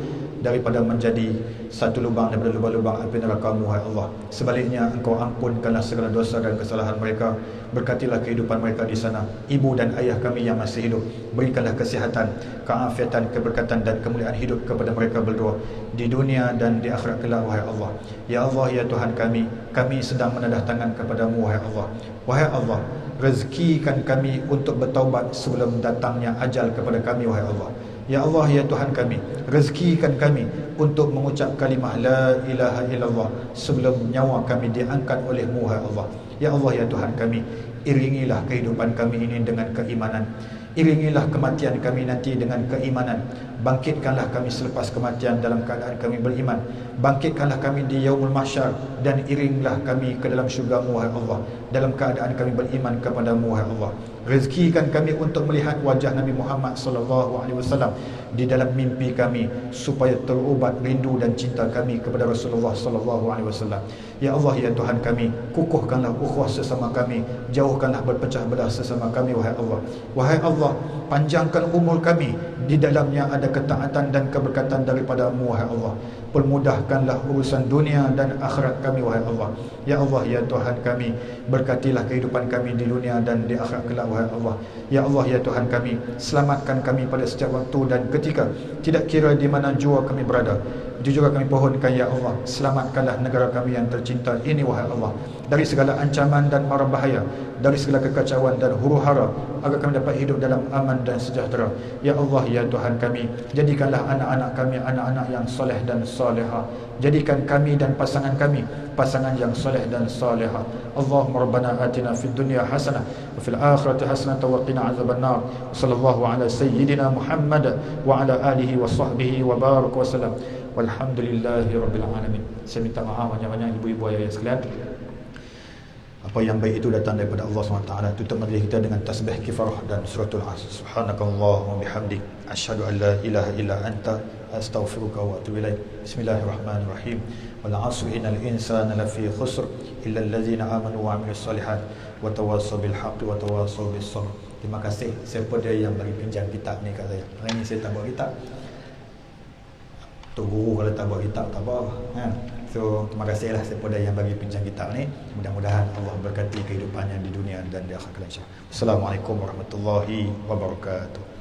daripada menjadi satu lubang daripada lubang-lubang api neraka-Mu wahai Allah. Sebaliknya Engkau ampunkanlah segala dosa dan kesalahan mereka. Berkatilah kehidupan mereka di sana. Ibu dan ayah kami yang masih hidup, berikanlah kesihatan, keafiatan, keberkatan dan kemuliaan hidup kepada mereka berdua di dunia dan di akhirat kelak wahai Allah. Ya Allah, ya Tuhan kami sedang menadah tangan kepadamu wahai Allah. Wahai Allah, rezekikan kami untuk bertaubat sebelum datangnya ajal kepada kami wahai Allah. Ya Allah, ya Tuhan kami, rezekikan kami untuk mengucap kalimah la ilaha illallah sebelum nyawa kami diangkat oleh-Mu wahai Allah. Ya Allah, ya Tuhan kami, iringilah kehidupan kami ini dengan keimanan. Iringilah kematian kami nanti dengan keimanan. Bangkitkanlah kami selepas kematian dalam keadaan kami beriman. Bangkitkanlah kami di yaumul mahsyar dan iringlah kami ke dalam syurga-Mu wahai Allah dalam keadaan kami beriman kepadamu wahai Allah. Rezekikan kami untuk melihat wajah Nabi Muhammad sallallahu alaihi wasallam di dalam mimpi kami supaya terubat rindu dan cinta kami kepada Rasulullah sallallahu alaihi wasallam. Ya Allah, ya Tuhan kami, kukuhkanlah ukhuwah sesama kami, jauhkanlah berpecah belah sesama kami, wahai Allah. Wahai Allah, panjangkan umur kami, di dalamnya ada ketaatan dan keberkatan daripada-Mu, wahai Allah. Permudahkanlah urusan dunia dan akhirat kami, wahai Allah. Ya Allah, ya Tuhan kami, berkatilah kehidupan kami di dunia dan di akhirat kelak, wahai Allah. Ya Allah, ya Tuhan kami, selamatkan kami pada setiap waktu dan ketika, tidak kira di mana jua kami berada. Itu juga kami pohonkan, ya Allah, selamatkanlah negara kami yang tercinta ini, wahai Allah, dari segala ancaman dan mara bahaya, dari segala kekacauan dan huru-hara, agar kami dapat hidup dalam aman dan sejahtera. Ya Allah, ya Tuhan kami, jadikanlah anak-anak kami anak-anak yang soleh dan soleha. Jadikan kami dan pasangan kami pasangan yang soleh dan soleha. Allahumma rabbana atina fid dunya hasanah wa fil akhirati hasanah wa qina azabannar. Sallallahu ala sayyidina Muhammad wa ala alihi wa sahbihi wa barak wa salam. Walhamdulillahi rabbil alamin. Saya minta maaf banyak-banyak ibu-ibu ayah sekalian. Apa yang baik itu datang daripada Allah SWT. Tutup majlis kita dengan tasbih kifarah dan suratul Asr. Subhanakallahumma bihamdik, asyhadu an la ilaha illa anta, astaghfiruka wa atubu ilaik. Bismillahirrahmanirrahim. Wal 'asri innal insana lafi khusr illa allazina amanu wa 'amilus solihat wa tawassaw bil haqqi wa tawassaw bis sabr. Terima kasih siapa dia yang bagi pinjam kitab ni kat saya. Hari ni saya tak bawa kitab. Tok guru kalau tak bawa kitab tak apa kan. So terima kasihlah kepada yang bagi pinjam kitab ni. Mudah-mudahan Allah berkati kehidupannya di dunia dan di akhirat insya-Allah. Assalamualaikum warahmatullahi wabarakatuh.